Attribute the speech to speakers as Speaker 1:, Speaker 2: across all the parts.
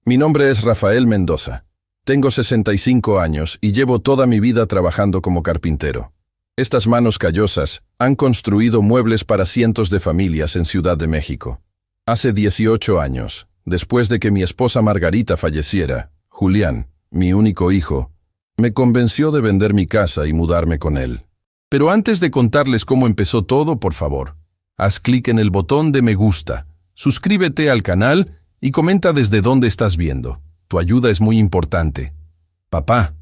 Speaker 1: Mi nombre es Rafael Mendoza. Tengo 65 años y llevo toda mi vida trabajando como carpintero. Estas manos callosas han construido muebles para cientos de familias en Ciudad de México. Hace 18 años, después de que mi esposa Margarita falleciera, Julián, mi único hijo, me convenció de vender mi casa y mudarme con él. Pero antes de contarles cómo empezó todo, por favor, haz clic en el botón de me gusta, suscríbete al canal y comenta desde dónde estás viendo. Tu ayuda es muy importante. Papá,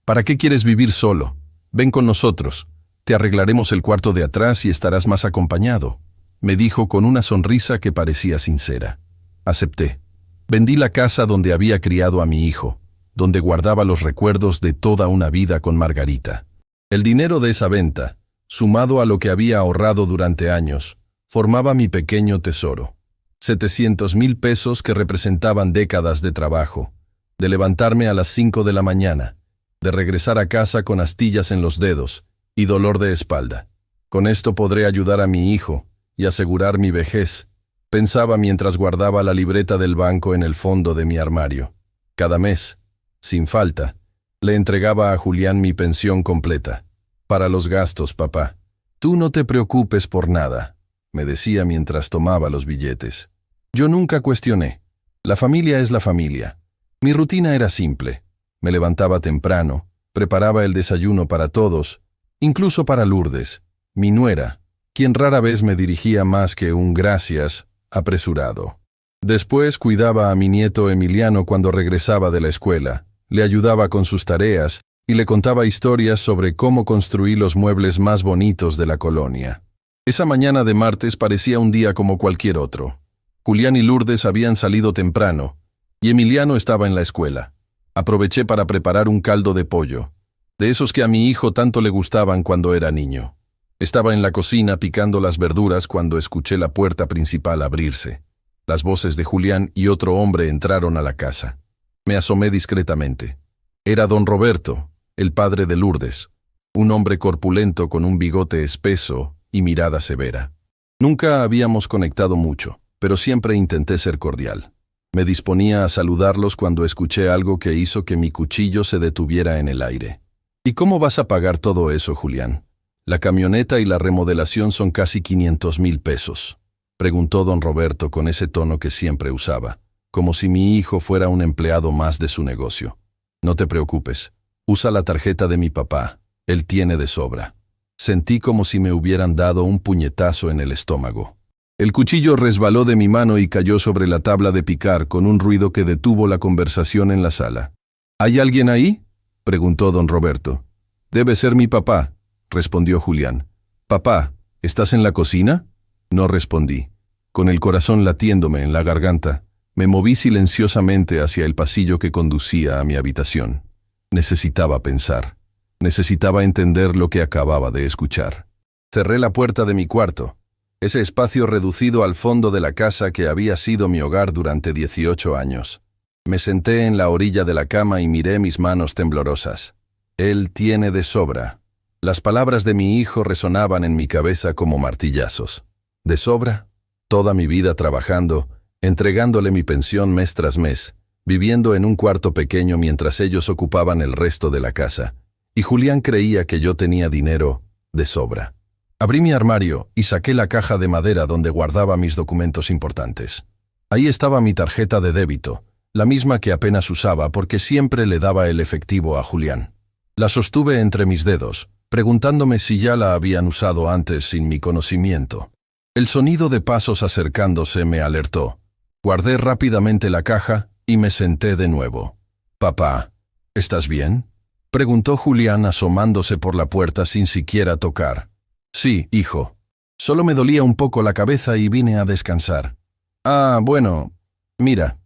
Speaker 1: ¿para qué quieres vivir solo? Ven con nosotros. Te arreglaremos el cuarto de atrás y estarás más acompañado, me dijo con una sonrisa que parecía sincera. Acepté. Vendí la casa donde había criado a mi hijo, donde guardaba los recuerdos de toda una vida con Margarita. El dinero de esa venta, sumado a lo que había ahorrado durante años, formaba mi pequeño tesoro. 700,000 pesos que representaban décadas de trabajo, de levantarme a las 5 de la mañana, de regresar a casa con astillas en los dedos y dolor de espalda. Con esto podré ayudar a mi hijo y asegurar mi vejez, pensaba mientras guardaba la libreta del banco en el fondo de mi armario. Cada mes, sin falta, le entregaba a Julián mi pensión completa. Para los gastos, papá. Tú no te preocupes por nada, me decía mientras tomaba los billetes. Yo nunca cuestioné. La familia es la familia. Mi rutina era simple. Me levantaba temprano, preparaba el desayuno para todos, incluso para Lourdes, mi nuera, quien rara vez me dirigía más que un gracias apresurado. Después cuidaba a mi nieto Emiliano cuando regresaba de la escuela, le ayudaba con sus tareas y le contaba historias sobre cómo construí los muebles más bonitos de la colonia. Esa mañana de martes parecía un día como cualquier otro. Julián y Lourdes habían salido temprano, y Emiliano estaba en la escuela. Aproveché para preparar un caldo de pollo, de esos que a mi hijo tanto le gustaban cuando era niño. Estaba en la cocina picando las verduras cuando escuché la puerta principal abrirse. Las voces de Julián y otro hombre entraron a la casa. Me asomé discretamente. Era don Roberto, el padre de Lourdes, un hombre corpulento con un bigote espeso y mirada severa. Nunca habíamos conectado mucho, pero siempre intenté ser cordial. Me disponía a saludarlos cuando escuché algo que hizo que mi cuchillo se detuviera en el aire. ¿Y cómo vas a pagar todo eso, Julián? La camioneta y la remodelación son casi 500,000 pesos, preguntó don Roberto con ese tono que siempre usaba, como si mi hijo fuera un empleado más de su negocio. No te preocupes, usa la tarjeta de mi papá, él tiene de sobra. Sentí como si me hubieran dado un puñetazo en el estómago. El cuchillo resbaló de mi mano y cayó sobre la tabla de picar con un ruido que detuvo la conversación en la sala. ¿Hay alguien ahí?, preguntó don Roberto. Debe ser mi papá, respondió Julián. Papá, ¿estás en la cocina? No respondí. Con el corazón latiéndome en la garganta, me moví silenciosamente hacia el pasillo que conducía a mi habitación. Necesitaba pensar. Necesitaba entender lo que acababa de escuchar. Cerré la puerta de mi cuarto, ese espacio reducido al fondo de la casa que había sido mi hogar durante 18 años. Me senté en la orilla de la cama y miré mis manos temblorosas. Él tiene de sobra. Las palabras de mi hijo resonaban en mi cabeza como martillazos. ¿De sobra? Toda mi vida trabajando, entregándole mi pensión mes tras mes, viviendo en un cuarto pequeño mientras ellos ocupaban el resto de la casa. Y Julián creía que yo tenía dinero de sobra. Abrí mi armario y saqué la caja de madera donde guardaba mis documentos importantes. Ahí estaba mi tarjeta de débito, la misma que apenas usaba porque siempre le daba el efectivo a Julián. La sostuve entre mis dedos, preguntándome si ya la habían usado antes sin mi conocimiento. El sonido de pasos acercándose me alertó. Guardé rápidamente la caja y me senté de nuevo. «Papá, ¿estás bien?», preguntó Julián asomándose por la puerta sin siquiera tocar. «Sí, hijo. Solo me dolía un poco la cabeza y vine a descansar». «Ah, bueno. Mira,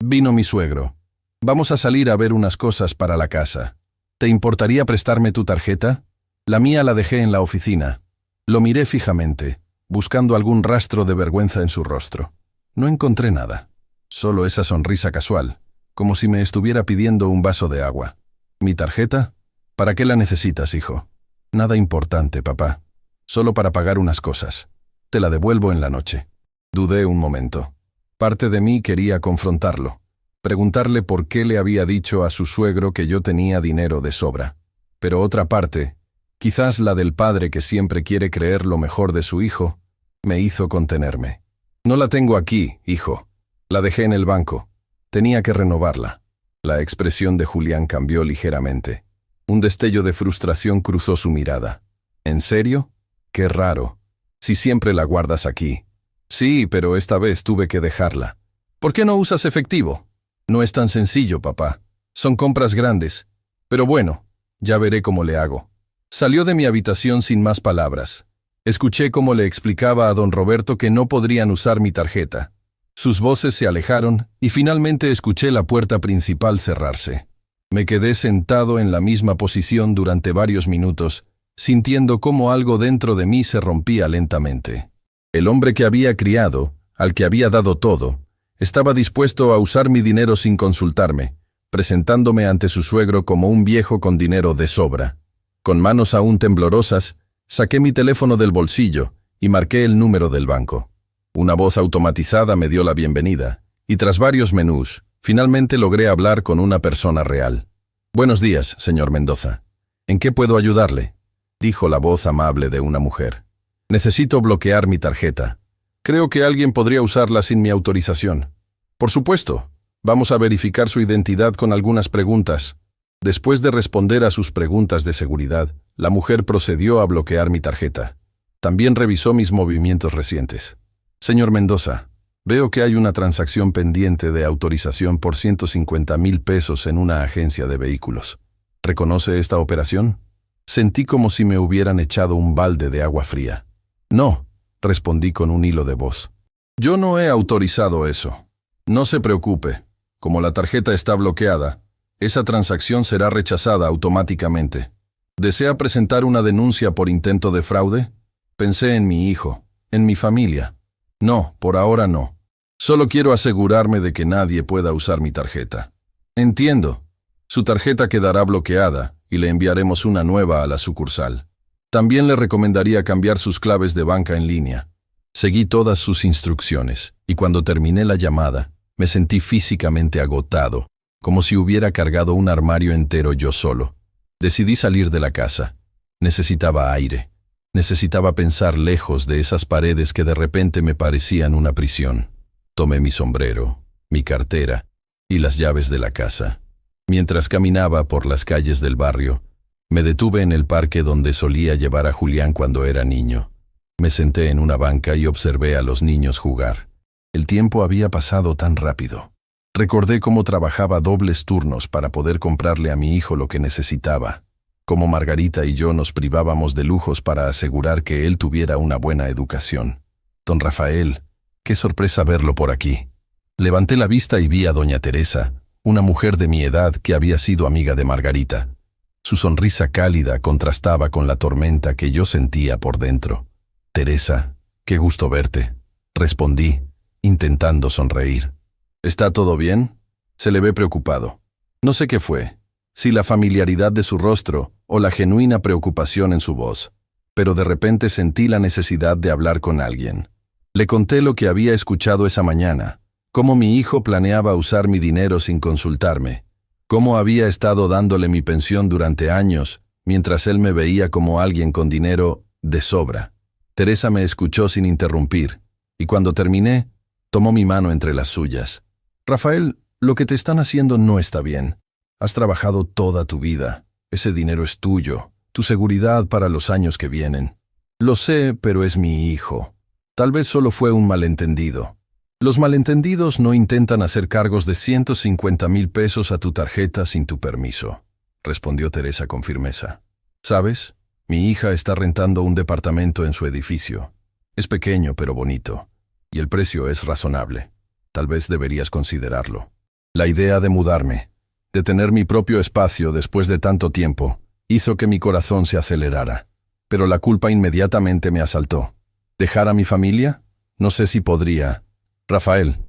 Speaker 1: vino mi suegro. Vamos a salir a ver unas cosas para la casa. ¿Te importaría prestarme tu tarjeta? La mía la dejé en la oficina». Lo miré fijamente, buscando algún rastro de vergüenza en su rostro. No encontré nada. Solo esa sonrisa casual, como si me estuviera pidiendo un vaso de agua. ¿Mi tarjeta? ¿Para qué la necesitas, hijo? Nada importante, papá. Solo para pagar unas cosas. Te la devuelvo en la noche. Dudé un momento. Parte de mí quería confrontarlo. preguntarle por qué le había dicho a su suegro que yo tenía dinero de sobra. Pero otra parte, quizás la del padre que siempre quiere creer lo mejor de su hijo, me hizo contenerme. No la tengo aquí, hijo. La dejé en el banco. Tenía que renovarla. La expresión de Julián cambió ligeramente. Un destello de frustración cruzó su mirada. ¿En serio? Qué raro. Si siempre la guardas aquí. Sí, pero esta vez tuve que dejarla. ¿Por qué no usas efectivo? No es tan sencillo, papá. Son compras grandes. Pero bueno, ya veré cómo le hago. Salió de mi habitación sin más palabras. Escuché cómo le explicaba a don Roberto que no podrían usar mi tarjeta. Sus voces se alejaron y finalmente escuché la puerta principal cerrarse. Me quedé sentado en la misma posición durante varios minutos, sintiendo cómo algo dentro de mí se rompía lentamente. El hombre que había criado, al que había dado todo, estaba dispuesto a usar mi dinero sin consultarme, presentándome ante su suegro como un viejo con dinero de sobra. Con manos aún temblorosas, saqué mi teléfono del bolsillo y marqué el número del banco. Una voz automatizada me dio la bienvenida, y tras varios menús, finalmente logré hablar con una persona real. «Buenos días, señor Mendoza. ¿En qué puedo ayudarle?», dijo la voz amable de una mujer. «Necesito bloquear mi tarjeta. Creo que alguien podría usarla sin mi autorización». «Por supuesto. Vamos a verificar su identidad con algunas preguntas». Después de responder a sus preguntas de seguridad, la mujer procedió a bloquear mi tarjeta. También revisó mis movimientos recientes. «Señor Mendoza, veo que hay una transacción pendiente de autorización por 150,000 pesos en una agencia de vehículos. ¿Reconoce esta operación?». Sentí como si me hubieran echado un balde de agua fría. «No», respondí con un hilo de voz. «Yo no he autorizado eso. No se preocupe. Como la tarjeta está bloqueada, esa transacción será rechazada automáticamente. ¿Desea presentar una denuncia por intento de fraude?». Pensé en mi hijo, en mi familia. «No, por ahora no. Solo quiero asegurarme de que nadie pueda usar mi tarjeta». «Entiendo. Su tarjeta quedará bloqueada y le enviaremos una nueva a la sucursal. También le recomendaría cambiar sus claves de banca en línea». Seguí todas sus instrucciones, y cuando terminé la llamada, me sentí físicamente agotado, como si hubiera cargado un armario entero yo solo. Decidí salir de la casa. Necesitaba aire. Necesitaba pensar lejos de esas paredes que de repente me parecían una prisión. Tomé mi sombrero, mi cartera y las llaves de la casa. Mientras caminaba por las calles del barrio, me detuve en el parque donde solía llevar a Julián cuando era niño. Me senté en una banca y observé a los niños jugar. El tiempo había pasado tan rápido. Recordé cómo trabajaba dobles turnos para poder comprarle a mi hijo lo que necesitaba. Cómo Margarita y yo nos privábamos de lujos para asegurar que él tuviera una buena educación. Don Rafael, qué sorpresa verlo por aquí. Levanté la vista y vi a doña Teresa, una mujer de mi edad que había sido amiga de Margarita. Su sonrisa cálida contrastaba con la tormenta que yo sentía por dentro. «Teresa, qué gusto verte», respondí, intentando sonreír. «¿Está todo bien?». Se le ve preocupado. No sé qué fue, si la familiaridad de su rostro o la genuina preocupación en su voz, pero de repente sentí la necesidad de hablar con alguien. Le conté lo que había escuchado esa mañana, cómo mi hijo planeaba usar mi dinero sin consultarme, cómo había estado dándole mi pensión durante años, mientras él me veía como alguien con dinero de sobra. Teresa me escuchó sin interrumpir, y cuando terminé, tomó mi mano entre las suyas. «Rafael, lo que te están haciendo no está bien. Has trabajado toda tu vida. Ese dinero es tuyo, tu seguridad para los años que vienen. Lo sé, pero es mi hijo. Tal vez solo fue un malentendido. Los malentendidos no intentan hacer cargos de 150,000 pesos a tu tarjeta sin tu permiso», respondió Teresa con firmeza. «¿Sabes? Mi hija está rentando un departamento en su edificio. Es pequeño pero bonito, y el precio es razonable. Tal vez deberías considerarlo. La idea de mudarme, de tener mi propio espacio después de tanto tiempo, hizo que mi corazón se acelerara. Pero la culpa inmediatamente me asaltó. ¿Dejar a mi familia? No sé si podría. Rafael,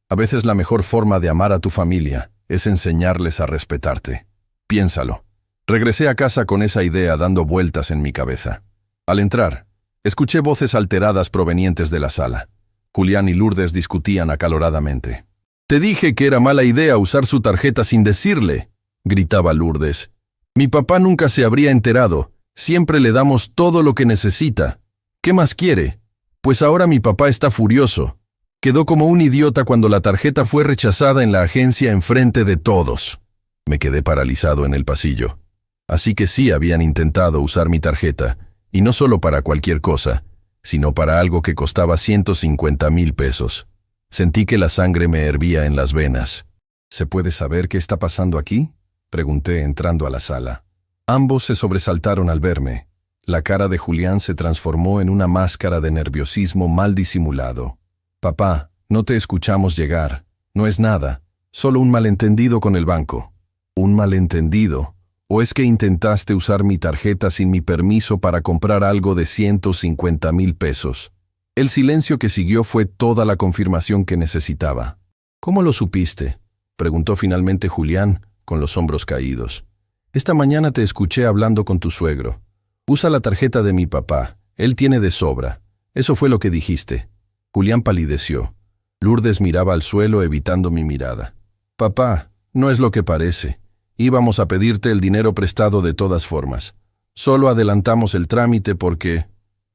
Speaker 1: a veces la mejor forma de amar a tu familia es enseñarles a respetarte. Piénsalo». Regresé a casa con esa idea dando vueltas en mi cabeza. Al entrar, escuché voces alteradas provenientes de la sala. Julián y Lourdes discutían acaloradamente. Te dije que era mala idea usar su tarjeta sin decirle, gritaba Lourdes. Mi papá nunca se habría enterado. Siempre le damos todo lo que necesita. ¿Qué más quiere? Pues ahora mi papá está furioso. Quedó como un idiota cuando la tarjeta fue rechazada en la agencia enfrente de todos. Me quedé paralizado en el pasillo. Así que sí habían intentado usar mi tarjeta, y no solo para cualquier cosa, sino para algo que costaba 150,000 pesos. Sentí que la sangre me hervía en las venas. ¿Se puede saber qué está pasando aquí?, pregunté entrando a la sala. Ambos se sobresaltaron al verme. La cara de Julián se transformó en una máscara de nerviosismo mal disimulado. Papá, no te escuchamos llegar. No es nada, solo un malentendido con el banco. ¿Un malentendido? ¿O es que intentaste usar mi tarjeta sin mi permiso para comprar algo de 150,000 pesos? El silencio que siguió fue toda la confirmación que necesitaba. ¿Cómo lo supiste?, preguntó finalmente Julián, con los hombros caídos. Esta mañana te escuché hablando con tu suegro. Usa la tarjeta de mi papá, él tiene de sobra. Eso fue lo que dijiste. Julián palideció. Lourdes miraba al suelo evitando mi mirada. Papá, no es lo que parece. Íbamos a pedirte el dinero prestado de todas formas. Solo adelantamos el trámite porque...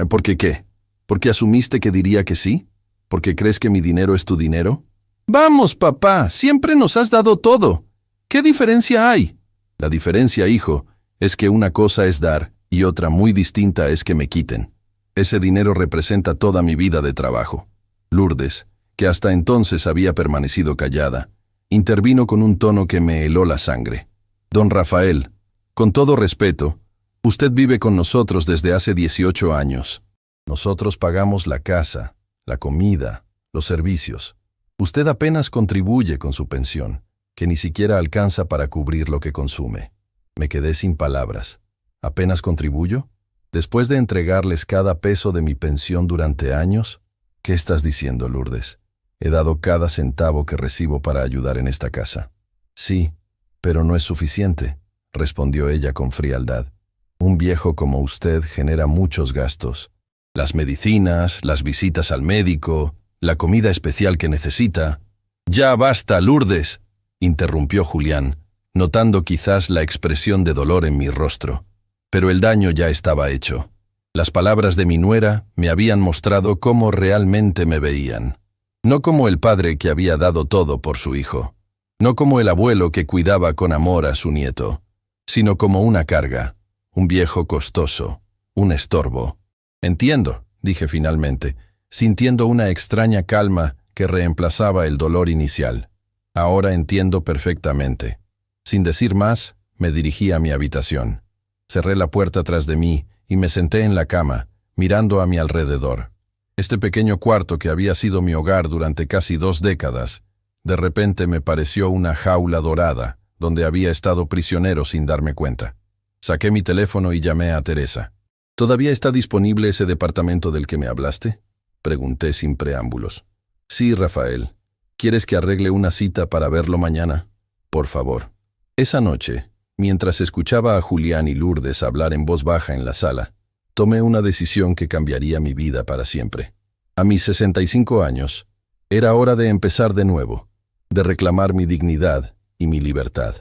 Speaker 1: ¿Por qué qué? ¿Porque asumiste que diría que sí? ¿Porque crees que mi dinero es tu dinero? Vamos, papá, siempre nos has dado todo. ¿Qué diferencia hay? La diferencia, hijo, es que una cosa es dar y otra muy distinta es que me quiten. Ese dinero representa toda mi vida de trabajo. Lourdes, que hasta entonces había permanecido callada, intervino con un tono que me heló la sangre. Don Rafael, con todo respeto, usted vive con nosotros desde hace 18 años. Nosotros pagamos la casa, la comida, los servicios. Usted apenas contribuye con su pensión, que ni siquiera alcanza para cubrir lo que consume. Me quedé sin palabras. ¿Apenas contribuyo? Después de entregarles cada peso de mi pensión durante años, ¿qué estás diciendo, Lourdes? He dado cada centavo que recibo para ayudar en esta casa. Sí, pero no es suficiente, respondió ella con frialdad. Un viejo como usted genera muchos gastos. Las medicinas, las visitas al médico, la comida especial que necesita. Ya basta, Lourdes, interrumpió Julián, notando quizás la expresión de dolor en mi rostro. Pero el daño ya estaba hecho. Las palabras de mi nuera me habían mostrado cómo realmente me veían. No como el padre que había dado todo por su hijo. No como el abuelo que cuidaba con amor a su nieto, sino como una carga, un viejo costoso, un estorbo. Entiendo, dije finalmente, sintiendo una extraña calma que reemplazaba el dolor inicial. Ahora entiendo perfectamente. Sin decir más, me dirigí a mi habitación. Cerré la puerta tras de mí y me senté en la cama, mirando a mi alrededor. Este pequeño cuarto que había sido mi hogar durante casi 2 décadas, de repente me pareció una jaula dorada, donde había estado prisionero sin darme cuenta. Saqué mi teléfono y llamé a Teresa. ¿Todavía está disponible ese departamento del que me hablaste?, pregunté sin preámbulos. Sí, Rafael. ¿Quieres que arregle una cita para verlo mañana? Por favor. Esa noche, mientras escuchaba a Julián y Lourdes hablar en voz baja en la sala, tomé una decisión que cambiaría mi vida para siempre. A mis 65 años, era hora de empezar de nuevo, de reclamar mi dignidad y mi libertad.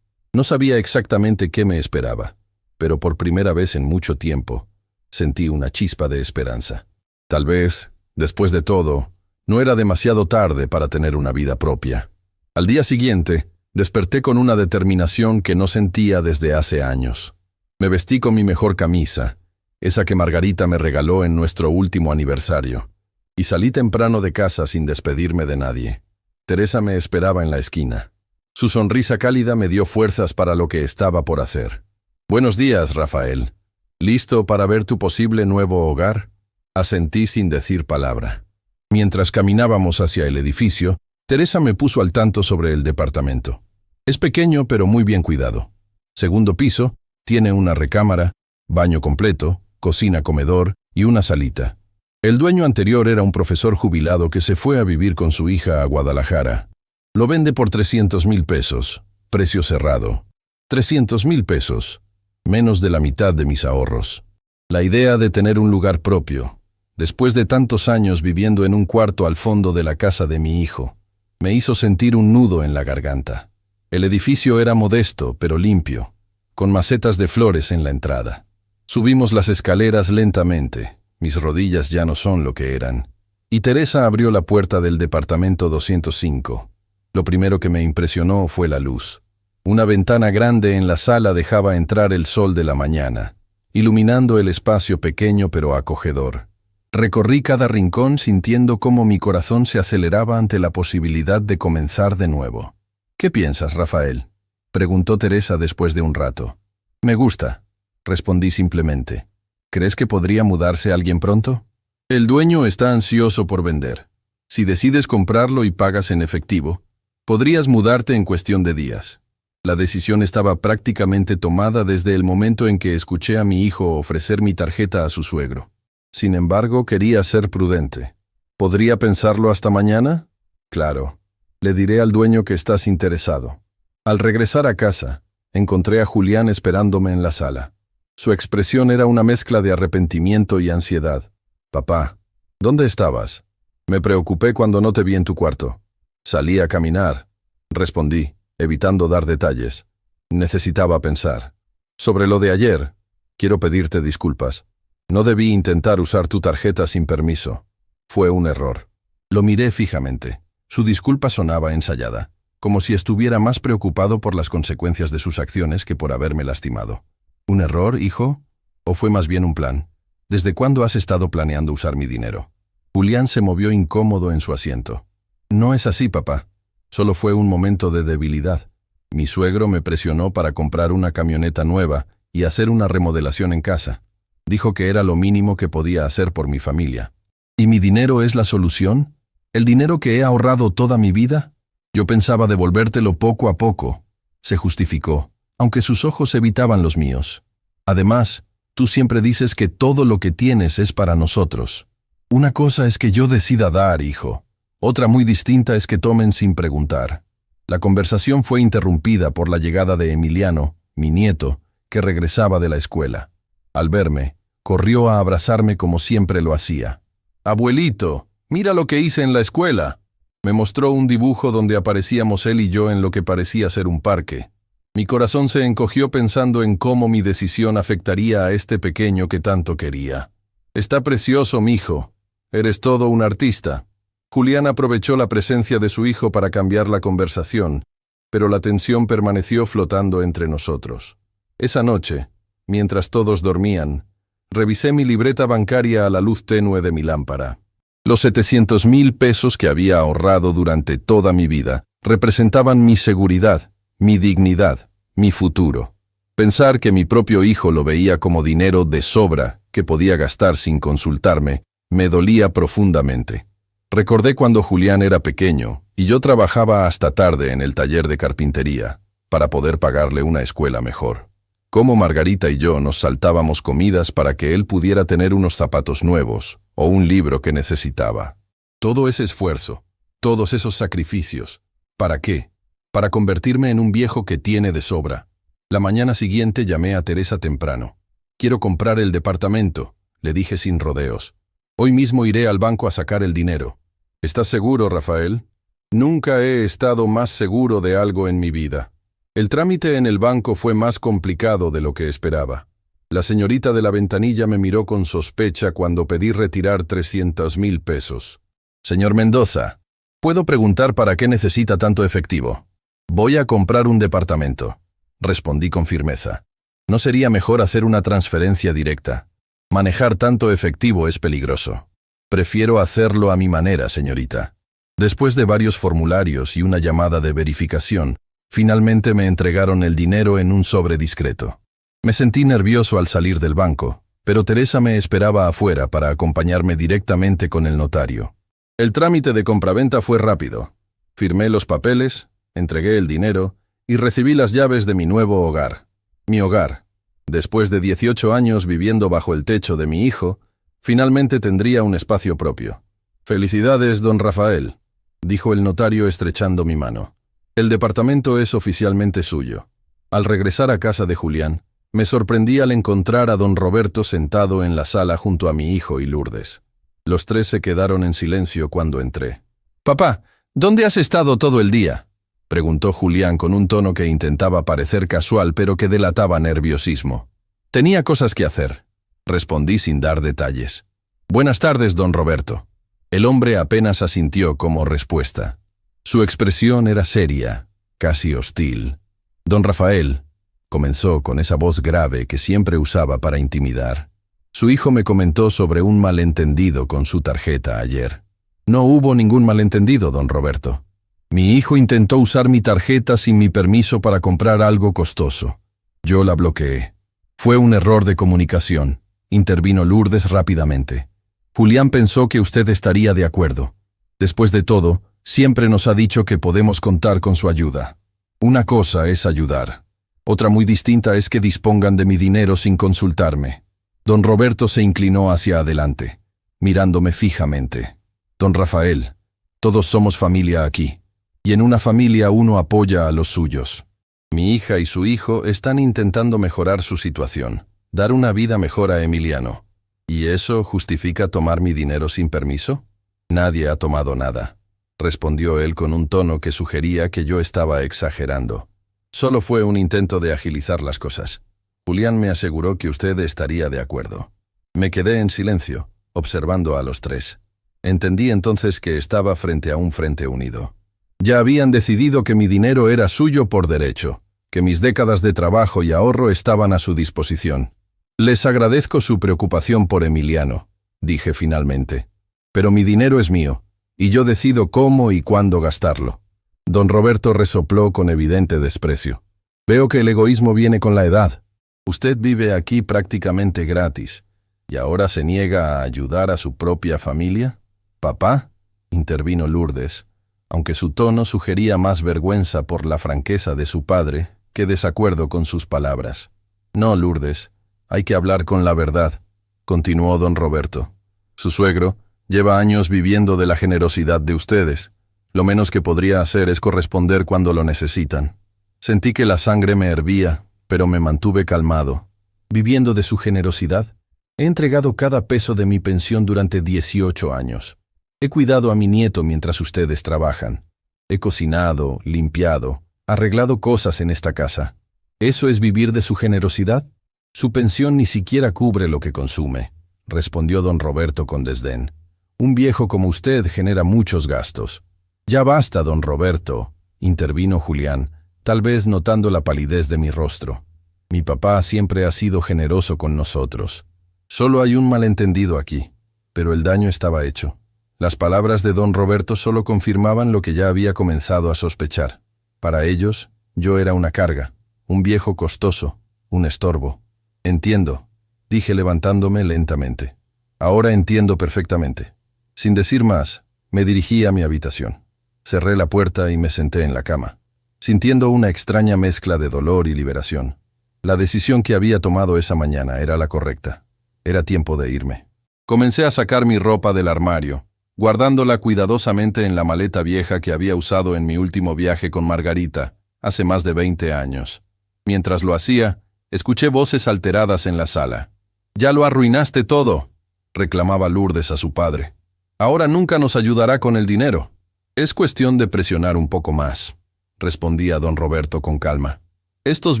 Speaker 1: No sabía exactamente qué me esperaba, pero por primera vez en mucho tiempo, sentí una chispa de esperanza. Tal vez, después de todo, no era demasiado tarde para tener una vida propia. Al día siguiente, desperté con una determinación que no sentía desde hace años. Me vestí con mi mejor camisa, esa que Margarita me regaló en nuestro último aniversario, y salí temprano de casa sin despedirme de nadie. Teresa me esperaba en la esquina. Su sonrisa cálida me dio fuerzas para lo que estaba por hacer. Buenos días, Rafael. ¿Listo para ver tu posible nuevo hogar? Asentí sin decir palabra. Mientras caminábamos hacia el edificio, Teresa me puso al tanto sobre el departamento. Es pequeño pero muy bien cuidado. Segundo piso, tiene una recámara, baño completo, cocina, comedor y una salita. El dueño anterior era un profesor jubilado que se fue a vivir con su hija a Guadalajara. Lo vende por 300,000 pesos, precio cerrado. 300,000 pesos, menos de la mitad de mis ahorros. La idea de tener un lugar propio, después de tantos años viviendo en un cuarto al fondo de la casa de mi hijo, Me hizo sentir un nudo en la garganta. El edificio era modesto, pero limpio, con macetas de flores en la entrada. Subimos las escaleras lentamente, mis rodillas ya no son lo que eran, y Teresa abrió la puerta del departamento 205. Lo primero que me impresionó fue la luz. Una ventana grande en la sala dejaba entrar el sol de la mañana, iluminando el espacio pequeño pero acogedor. Recorrí cada rincón sintiendo cómo mi corazón se aceleraba ante la posibilidad de comenzar de nuevo. «¿Qué piensas, Rafael?», preguntó Teresa después de un rato. «Me gusta», respondí simplemente. «¿Crees que podría mudarse alguien pronto?» «El dueño está ansioso por vender. Si decides comprarlo y pagas en efectivo, podrías mudarte en cuestión de días». La decisión estaba prácticamente tomada desde el momento en que escuché a mi hijo ofrecer mi tarjeta a su suegro. Sin embargo, quería ser prudente. ¿Podría pensarlo hasta mañana? Claro. Le diré al dueño que estás interesado. Al regresar a casa, encontré a Julián esperándome en la sala. Su expresión era una mezcla de arrepentimiento y ansiedad. «Papá, ¿dónde estabas? Me preocupé cuando no te vi en tu cuarto». «Salí a caminar», respondí, evitando dar detalles. Necesitaba pensar. «Sobre lo de ayer, quiero pedirte disculpas. No debí intentar usar tu tarjeta sin permiso. Fue un error». Lo miré fijamente. Su disculpa sonaba ensayada, como si estuviera más preocupado por las consecuencias de sus acciones que por haberme lastimado. «¿Un error, hijo? ¿O fue más bien un plan? ¿Desde cuándo has estado planeando usar mi dinero?» Julián se movió incómodo en su asiento. «No es así, papá. Solo fue un momento de debilidad. Mi suegro me presionó para comprar una camioneta nueva y hacer una remodelación en casa. Dijo que era lo mínimo que podía hacer por mi familia». «¿Y mi dinero es la solución? ¿El dinero que he ahorrado toda mi vida? Yo pensaba devolvértelo poco a poco», se justificó, aunque sus ojos evitaban los míos. «Además, tú siempre dices que todo lo que tienes es para nosotros. Una cosa es que yo decida dar, hijo. Otra muy distinta es que tomen sin preguntar». La conversación fue interrumpida por la llegada de Emiliano, mi nieto, que regresaba de la escuela. Al verme, corrió a abrazarme como siempre lo hacía. «Abuelito, mira lo que hice en la escuela». Me mostró un dibujo donde aparecíamos él y yo en lo que parecía ser un parque. Mi corazón se encogió pensando en cómo mi decisión afectaría a este pequeño que tanto quería. «Está precioso, mijo. Eres todo un artista». Julián aprovechó la presencia de su hijo para cambiar la conversación, pero la tensión permaneció flotando entre nosotros. Esa noche, mientras todos dormían, revisé mi libreta bancaria a la luz tenue de mi lámpara. Los 700,000 pesos que había ahorrado durante toda mi vida representaban mi seguridad, mi dignidad, mi futuro. Pensar que mi propio hijo lo veía como dinero de sobra que podía gastar sin consultarme me dolía profundamente. Recordé cuando Julián era pequeño y yo trabajaba hasta tarde en el taller de carpintería para poder pagarle una escuela mejor. Cómo Margarita y yo nos saltábamos comidas para que él pudiera tener unos zapatos nuevos o un libro que necesitaba. Todo ese esfuerzo, todos esos sacrificios, ¿para qué? Para convertirme en un viejo que tiene de sobra. La mañana siguiente llamé a Teresa temprano. «Quiero comprar el departamento», le dije sin rodeos. «Hoy mismo iré al banco a sacar el dinero». «¿Estás seguro, Rafael?» «Nunca he estado más seguro de algo en mi vida». El trámite en el banco fue más complicado de lo que esperaba. La señorita de la ventanilla me miró con sospecha cuando pedí retirar 300,000 pesos. «Señor Mendoza, ¿puedo preguntar para qué necesita tanto efectivo?» «Voy a comprar un departamento», respondí con firmeza. «¿No sería mejor hacer una transferencia directa? Manejar tanto efectivo es peligroso. Prefiero hacerlo a mi manera, señorita». Después de varios formularios y una llamada de verificación, finalmente me entregaron el dinero en un sobre discreto. Me sentí nervioso al salir del banco, pero Teresa me esperaba afuera para acompañarme directamente con el notario. El trámite de compraventa fue rápido. Firmé los papeles, entregué el dinero y recibí las llaves de mi nuevo hogar. Mi hogar. Después de 18 años viviendo bajo el techo de mi hijo, finalmente tendría un espacio propio. «Felicidades, don Rafael», dijo el notario estrechando mi mano. «El departamento es oficialmente suyo». Al regresar a casa de Julián, me sorprendí al encontrar a don Roberto sentado en la sala junto a mi hijo y Lourdes. Los tres se quedaron en silencio cuando entré. «Papá, ¿Dónde has estado todo el día?, preguntó Julián con un tono que intentaba parecer casual pero que delataba nerviosismo. Tenía cosas que hacer, respondí sin dar detalles. Buenas tardes, don Roberto. El hombre apenas asintió como respuesta. Su expresión era seria, casi hostil. Don Rafael, comenzó con esa voz grave que siempre usaba para intimidar. Su hijo me comentó sobre un malentendido con su tarjeta ayer. No hubo ningún malentendido, don Roberto. Mi hijo intentó usar mi tarjeta sin mi permiso para comprar algo costoso. Yo la bloqueé. Fue un error de comunicación, intervino Lourdes rápidamente. Julián pensó que usted estaría de acuerdo. Después de todo, siempre nos ha dicho que podemos contar con su ayuda. Una cosa es ayudar. Otra muy distinta es que dispongan de mi dinero sin consultarme. Don Roberto se inclinó hacia adelante, mirándome fijamente. Don Rafael, todos somos familia aquí, y en una familia uno apoya a los suyos. Mi hija y su hijo están intentando mejorar su situación, dar una vida mejor a Emiliano. ¿Y eso justifica tomar mi dinero sin permiso? Nadie ha tomado nada, respondió él con un tono que sugería que yo estaba exagerando. Solo fue un intento de agilizar las cosas. Julián me aseguró que usted estaría de acuerdo. Me quedé en silencio, observando a los tres. Entendí entonces que estaba frente a un frente unido. Ya habían decidido que mi dinero era suyo por derecho, que mis décadas de trabajo y ahorro estaban a su disposición. Les agradezco su preocupación por Emiliano, dije finalmente. Pero mi dinero es mío, y yo decido cómo y cuándo gastarlo. Don Roberto resopló con evidente desprecio. Veo que el egoísmo viene con la edad. Usted vive aquí prácticamente gratis, ¿y ahora se niega a ayudar a su propia familia? «Papá», intervino Lourdes, aunque su tono sugería más vergüenza por la franqueza de su padre que desacuerdo con sus palabras. «No, Lourdes, hay que hablar con la verdad», continuó don Roberto. «Su suegro lleva años viviendo de la generosidad de ustedes. Lo menos que podría hacer es corresponder cuando lo necesitan». Sentí que la sangre me hervía, pero me mantuve calmado. ¿Viviendo de su generosidad? He entregado cada peso de mi pensión durante 18 años. He cuidado a mi nieto mientras ustedes trabajan. He cocinado, limpiado, arreglado cosas en esta casa. ¿Eso es vivir de su generosidad? Su pensión ni siquiera cubre lo que consume, respondió don Roberto con desdén. Un viejo como usted genera muchos gastos. Ya basta, don Roberto, intervino Julián, tal vez notando la palidez de mi rostro. Mi papá siempre ha sido generoso con nosotros. Solo hay un malentendido aquí, pero el daño estaba hecho. Las palabras de don Roberto solo confirmaban lo que ya había comenzado a sospechar. Para ellos, yo era una carga, un viejo costoso, un estorbo. Entiendo, dije levantándome lentamente. Ahora entiendo perfectamente. Sin decir más, me dirigí a mi habitación. Cerré la puerta y me senté en la cama, sintiendo una extraña mezcla de dolor y liberación. La decisión que había tomado esa mañana era la correcta. Era tiempo de irme. Comencé a sacar mi ropa del armario, guardándola cuidadosamente en la maleta vieja que había usado en mi último viaje con Margarita, hace más de 20 años. Mientras lo hacía, escuché voces alteradas en la sala. «Ya lo arruinaste todo», reclamaba Lourdes a su padre. «Ahora nunca nos ayudará con el dinero». «Es cuestión de presionar un poco más», respondía don Roberto con calma. «Estos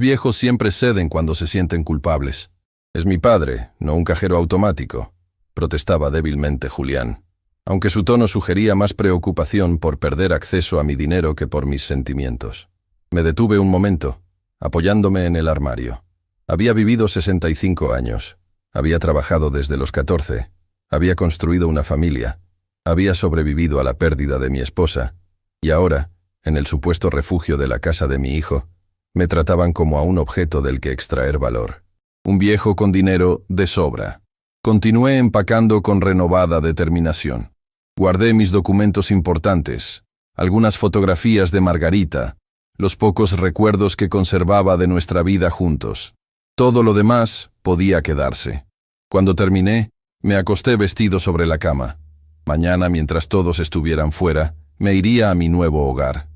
Speaker 1: viejos siempre ceden cuando se sienten culpables». «Es mi padre, no un cajero automático», protestaba débilmente Julián, aunque su tono sugería más preocupación por perder acceso a mi dinero que por mis sentimientos. Me detuve un momento, apoyándome en el armario. Había vivido 65 años. Había trabajado desde los 14. Había construido una familia. Había sobrevivido a la pérdida de mi esposa. Y ahora, en el supuesto refugio de la casa de mi hijo, me trataban como a un objeto del que extraer valor. Un viejo con dinero de sobra. Continué empacando con renovada determinación. Guardé mis documentos importantes, algunas fotografías de Margarita, los pocos recuerdos que conservaba de nuestra vida juntos. Todo lo demás podía quedarse. Cuando terminé, me acosté vestido sobre la cama. Mañana, mientras todos estuvieran fuera, me iría a mi nuevo hogar.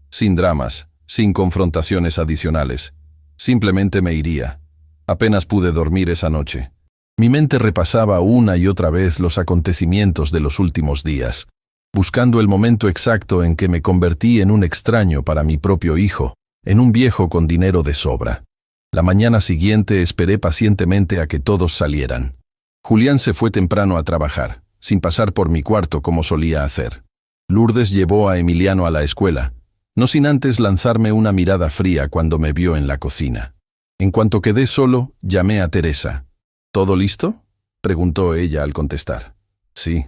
Speaker 1: Sin dramas, sin confrontaciones adicionales. Simplemente me iría. Apenas pude dormir esa noche. Mi mente repasaba una y otra vez los acontecimientos de los últimos días. buscando el momento exacto en que me convertí en un extraño para mi propio hijo, en un viejo con dinero de sobra. La mañana siguiente esperé pacientemente a que todos salieran. Julián se fue temprano a trabajar, sin pasar por mi cuarto como solía hacer. Lourdes llevó a Emiliano a la escuela, no sin antes lanzarme una mirada fría cuando me vio en la cocina. En cuanto quedé solo, llamé a Teresa. ¿Todo listo?, preguntó ella al contestar. Sí.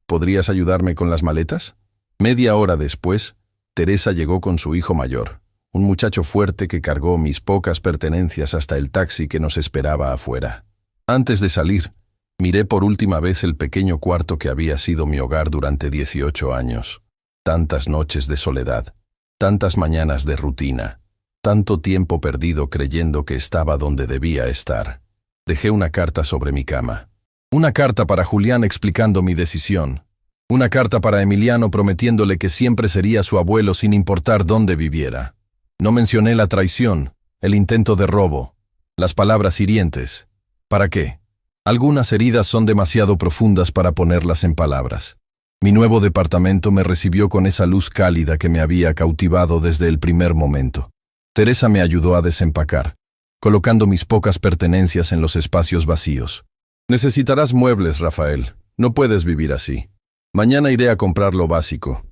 Speaker 1: ¿Podrías ayudarme con las maletas? Media hora después, Teresa llegó con su hijo mayor, un muchacho fuerte que cargó mis pocas pertenencias hasta el taxi que nos esperaba afuera. Antes de salir, miré por última vez el pequeño cuarto que había sido mi hogar durante 18 años. Tantas noches de soledad, tantas mañanas de rutina, tanto tiempo perdido creyendo que estaba donde debía estar. Dejé una carta sobre mi cama. Una carta para Julián explicando mi decisión. Una carta para Emiliano prometiéndole que siempre sería su abuelo sin importar dónde viviera. No mencioné la traición, el intento de robo, las palabras hirientes. ¿Para qué? Algunas heridas son demasiado profundas para ponerlas en palabras. Mi nuevo departamento me recibió con esa luz cálida que me había cautivado desde el primer momento. Teresa me ayudó a desempacar, colocando mis pocas pertenencias en los espacios vacíos. Necesitarás muebles, Rafael. No puedes vivir así. Mañana iré a comprar lo básico.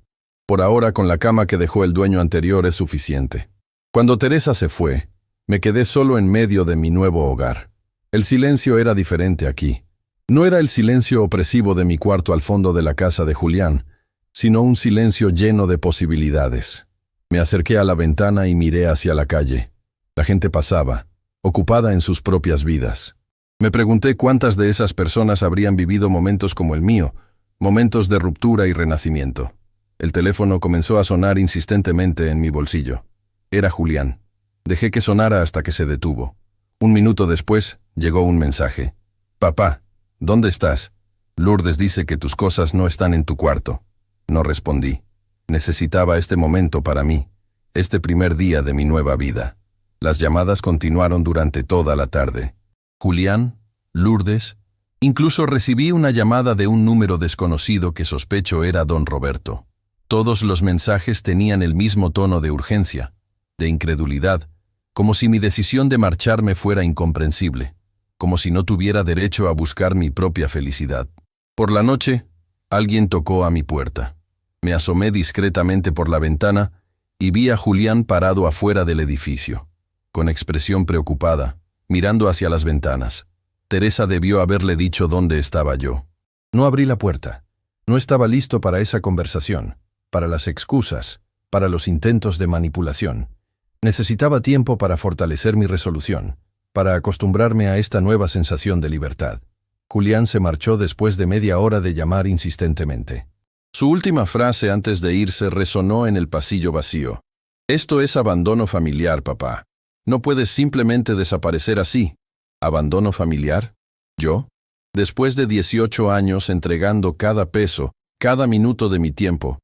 Speaker 1: Por ahora, con la cama que dejó el dueño anterior es suficiente. Cuando Teresa se fue, me quedé solo en medio de mi nuevo hogar. El silencio era diferente aquí. No era el silencio opresivo de mi cuarto al fondo de la casa de Julián, sino un silencio lleno de posibilidades. Me acerqué a la ventana y miré hacia la calle. La gente pasaba, ocupada en sus propias vidas. Me pregunté cuántas de esas personas habrían vivido momentos como el mío, momentos de ruptura y renacimiento. El teléfono comenzó a sonar insistentemente en mi bolsillo. Era Julián. Dejé que sonara hasta que se detuvo. Un minuto después, llegó un mensaje. «Papá, ¿dónde estás? Lourdes dice que tus cosas no están en tu cuarto». No respondí. Necesitaba este momento para mí, este primer día de mi nueva vida. Las llamadas continuaron durante toda la tarde. Julián, Lourdes, incluso recibí una llamada de un número desconocido que sospecho era don Roberto. Todos los mensajes tenían el mismo tono de urgencia, de incredulidad, como si mi decisión de marcharme fuera incomprensible, como si no tuviera derecho a buscar mi propia felicidad. Por la noche, alguien tocó a mi puerta. Me asomé discretamente por la ventana y vi a Julián parado afuera del edificio, con expresión preocupada, mirando hacia las ventanas. Teresa debió haberle dicho dónde estaba yo. No abrí la puerta. No estaba listo para esa conversación, para las excusas, para los intentos de manipulación. Necesitaba tiempo para fortalecer mi resolución, para acostumbrarme a esta nueva sensación de libertad. Julián se marchó después de media hora de llamar insistentemente. Su última frase antes de irse resonó en el pasillo vacío. «Esto es abandono familiar, papá. No puedes simplemente desaparecer así». ¿Abandono familiar? ¿Yo? Después de 18 años entregando cada peso, cada minuto de mi tiempo,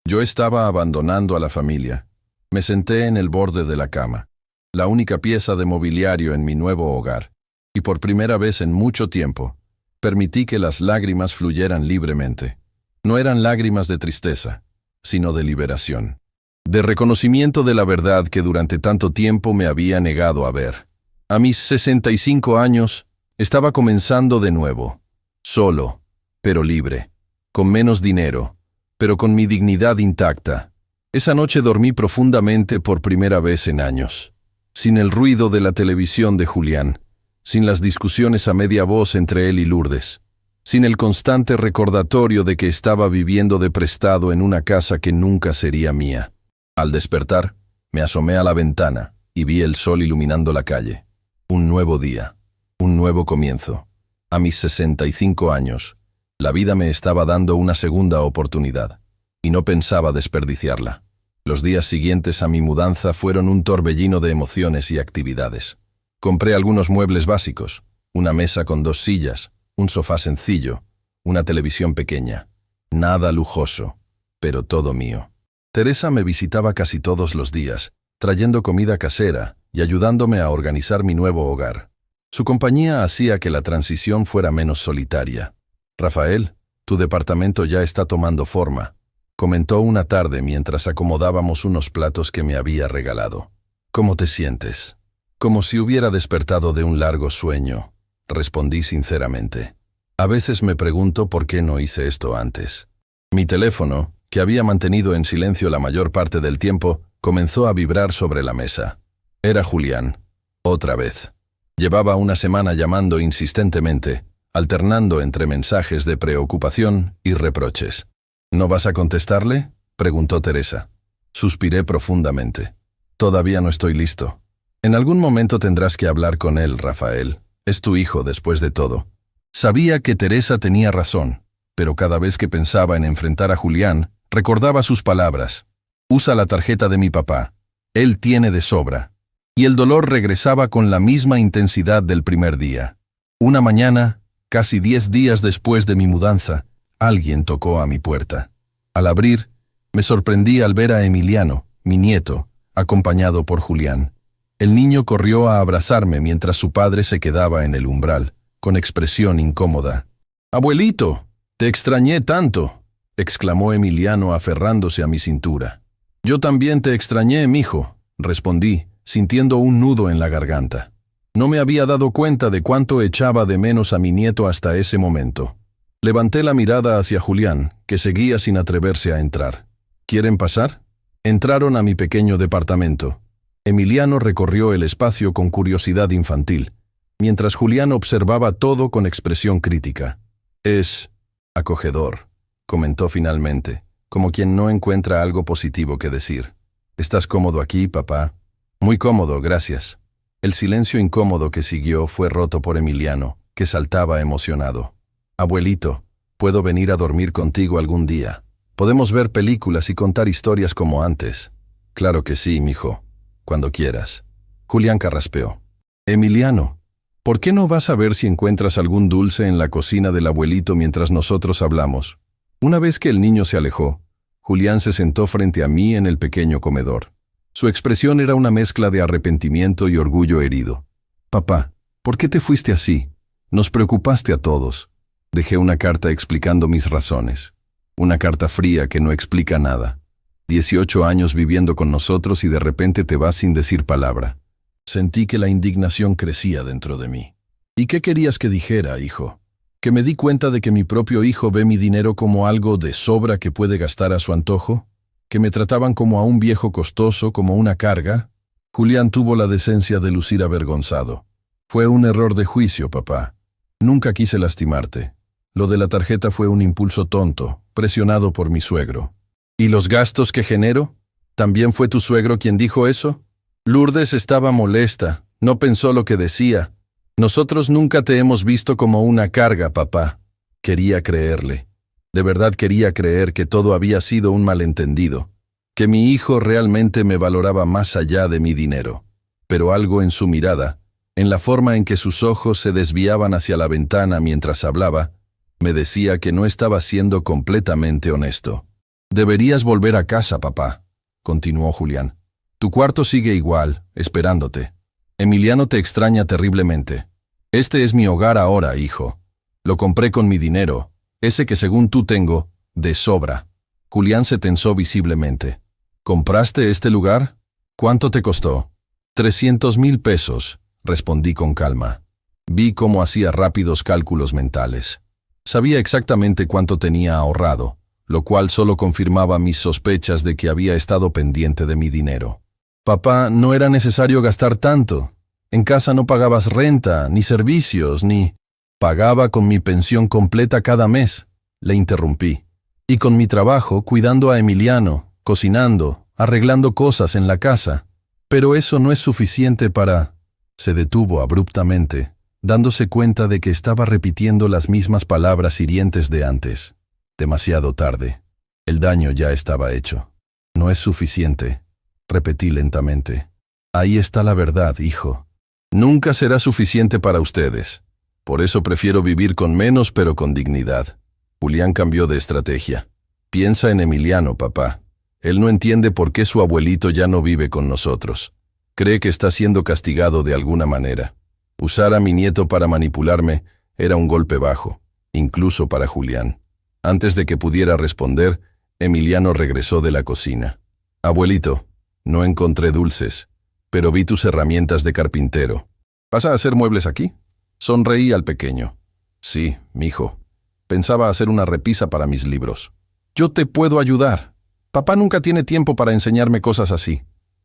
Speaker 1: yo estaba abandonando a la familia. Me senté en el borde de la cama, la única pieza de mobiliario en mi nuevo hogar, y por primera vez en mucho tiempo, permití que las lágrimas fluyeran libremente. No eran lágrimas de tristeza, sino de liberación, de reconocimiento de la verdad que durante tanto tiempo me había negado a ver. A mis 65 años, estaba comenzando de nuevo, solo, pero libre, con menos dinero, pero con mi dignidad intacta. Esa noche dormí profundamente por primera vez en años, sin el ruido de la televisión de Julián, sin las discusiones a media voz entre él y Lourdes, sin el constante recordatorio de que estaba viviendo de prestado en una casa que nunca sería mía. Al despertar, me asomé a la ventana y vi el sol iluminando la calle. Un nuevo día, un nuevo comienzo. A mis 65 años, la vida me estaba dando una segunda oportunidad, y no pensaba desperdiciarla. Los días siguientes a mi mudanza fueron un torbellino de emociones y actividades. Compré algunos muebles básicos, una mesa con 2 sillas, un sofá sencillo, una televisión pequeña. Nada lujoso, pero todo mío. Teresa me visitaba casi todos los días, trayendo comida casera y ayudándome a organizar mi nuevo hogar. Su compañía hacía que la transición fuera menos solitaria. «Rafael, tu departamento ya está tomando forma», comentó una tarde mientras acomodábamos unos platos que me había regalado. ¿Cómo te sientes? Como si hubiera despertado de un largo sueño, respondí sinceramente. A veces me pregunto por qué no hice esto antes. Mi teléfono, que había mantenido en silencio la mayor parte del tiempo, comenzó a vibrar sobre la mesa. Era Julián. Otra vez. Llevaba una semana llamando insistentemente, alternando entre mensajes de preocupación y reproches. ¿No vas a contestarle?, preguntó Teresa. Suspiré profundamente. Todavía no estoy listo. En algún momento tendrás que hablar con él, Rafael. Es tu hijo, después de todo. Sabía que Teresa tenía razón, pero cada vez que pensaba en enfrentar a Julián, recordaba sus palabras. Usa la tarjeta de mi papá. Él tiene de sobra. Y el dolor regresaba con la misma intensidad del primer día. Una mañana, casi 10 días después de mi mudanza, alguien tocó a mi puerta. Al abrir, me sorprendí al ver a Emiliano, mi nieto, acompañado por Julián. El niño corrió a abrazarme mientras su padre se quedaba en el umbral, con expresión incómoda. «Abuelito, te extrañé tanto», exclamó Emiliano aferrándose a mi cintura. «Yo también te extrañé, mijo», respondí, sintiendo un nudo en la garganta. No me había dado cuenta de cuánto echaba de menos a mi nieto hasta ese momento. Levanté la mirada hacia Julián, que seguía sin atreverse a entrar. ¿Quieren pasar? Entraron a mi pequeño departamento. Emiliano recorrió el espacio con curiosidad infantil, mientras Julián observaba todo con expresión crítica. «Es acogedor», comentó finalmente, como quien no encuentra algo positivo que decir. «¿Estás cómodo aquí, papá?» «Muy cómodo, gracias». El silencio incómodo que siguió fue roto por Emiliano, que saltaba emocionado. «Abuelito, ¿puedo venir a dormir contigo algún día? Podemos ver películas y contar historias como antes». «Claro que sí, mijo. Cuando quieras». Julián carraspeó. «Emiliano, ¿por qué no vas a ver si encuentras algún dulce en la cocina del abuelito mientras nosotros hablamos?» Una vez que el niño se alejó, Julián se sentó frente a mí en el pequeño comedor. Su expresión era una mezcla de arrepentimiento y orgullo herido. «Papá, ¿por qué te fuiste así? Nos preocupaste a todos». Dejé una carta explicando mis razones. Una carta fría que no explica nada. 18 años viviendo con nosotros y de repente te vas sin decir palabra. Sentí que la indignación crecía dentro de mí. ¿Y qué querías que dijera, hijo? ¿Que me di cuenta de que mi propio hijo ve mi dinero como algo de sobra que puede gastar a su antojo? ¿Que me trataban como a un viejo costoso, como una carga? Julián tuvo la decencia de lucir avergonzado. «Fue un error de juicio, papá. Nunca quise lastimarte. Lo de la tarjeta fue un impulso tonto, presionado por mi suegro». «¿Y los gastos que genero? ¿También fue tu suegro quien dijo eso?» Lourdes estaba molesta, no pensó lo que decía. «Nosotros nunca te hemos visto como una carga, papá». Quería creerle. De verdad quería creer que todo había sido un malentendido, que mi hijo realmente me valoraba más allá de mi dinero. Pero algo en su mirada, en la forma en que sus ojos se desviaban hacia la ventana mientras hablaba, me decía que no estaba siendo completamente honesto. «Deberías volver a casa, papá», continuó Julián. «Tu cuarto sigue igual, esperándote. Emiliano te extraña terriblemente. Este es mi hogar ahora, hijo. Lo compré con mi dinero, ese que según tú tengo, de sobra». Julián se tensó visiblemente. «¿Compraste este lugar? ¿Cuánto te costó?» 300,000 pesos, respondí con calma. Vi cómo hacía rápidos cálculos mentales. Sabía exactamente cuánto tenía ahorrado, lo cual solo confirmaba mis sospechas de que había estado pendiente de mi dinero. «Papá, no era necesario gastar tanto. En casa no pagabas renta, ni servicios, ni...» «Pagaba con mi pensión completa cada mes», le interrumpí. «Y con mi trabajo, cuidando a Emiliano, cocinando, arreglando cosas en la casa. Pero eso no es suficiente para...» Se detuvo abruptamente, dándose cuenta de que estaba repitiendo las mismas palabras hirientes de antes. Demasiado tarde. El daño ya estaba hecho. «No es suficiente», repetí lentamente. «Ahí está la verdad, hijo. Nunca será suficiente para ustedes. Por eso prefiero vivir con menos pero con dignidad». Julián cambió de estrategia. «Piensa en Emiliano, papá. Él no entiende por qué su abuelito ya no vive con nosotros. Cree que está siendo castigado de alguna manera. Usar a mi nieto para manipularme era un golpe bajo, incluso para Julián». Antes de que pudiera responder, Emiliano regresó de la cocina. Abuelito, no encontré dulces, pero vi tus herramientas de carpintero. ¿Vas a hacer muebles aquí? Sonreí al pequeño. Sí, mijo. Pensaba hacer una repisa para mis libros. Yo te puedo ayudar. Papá nunca tiene tiempo para enseñarme cosas así.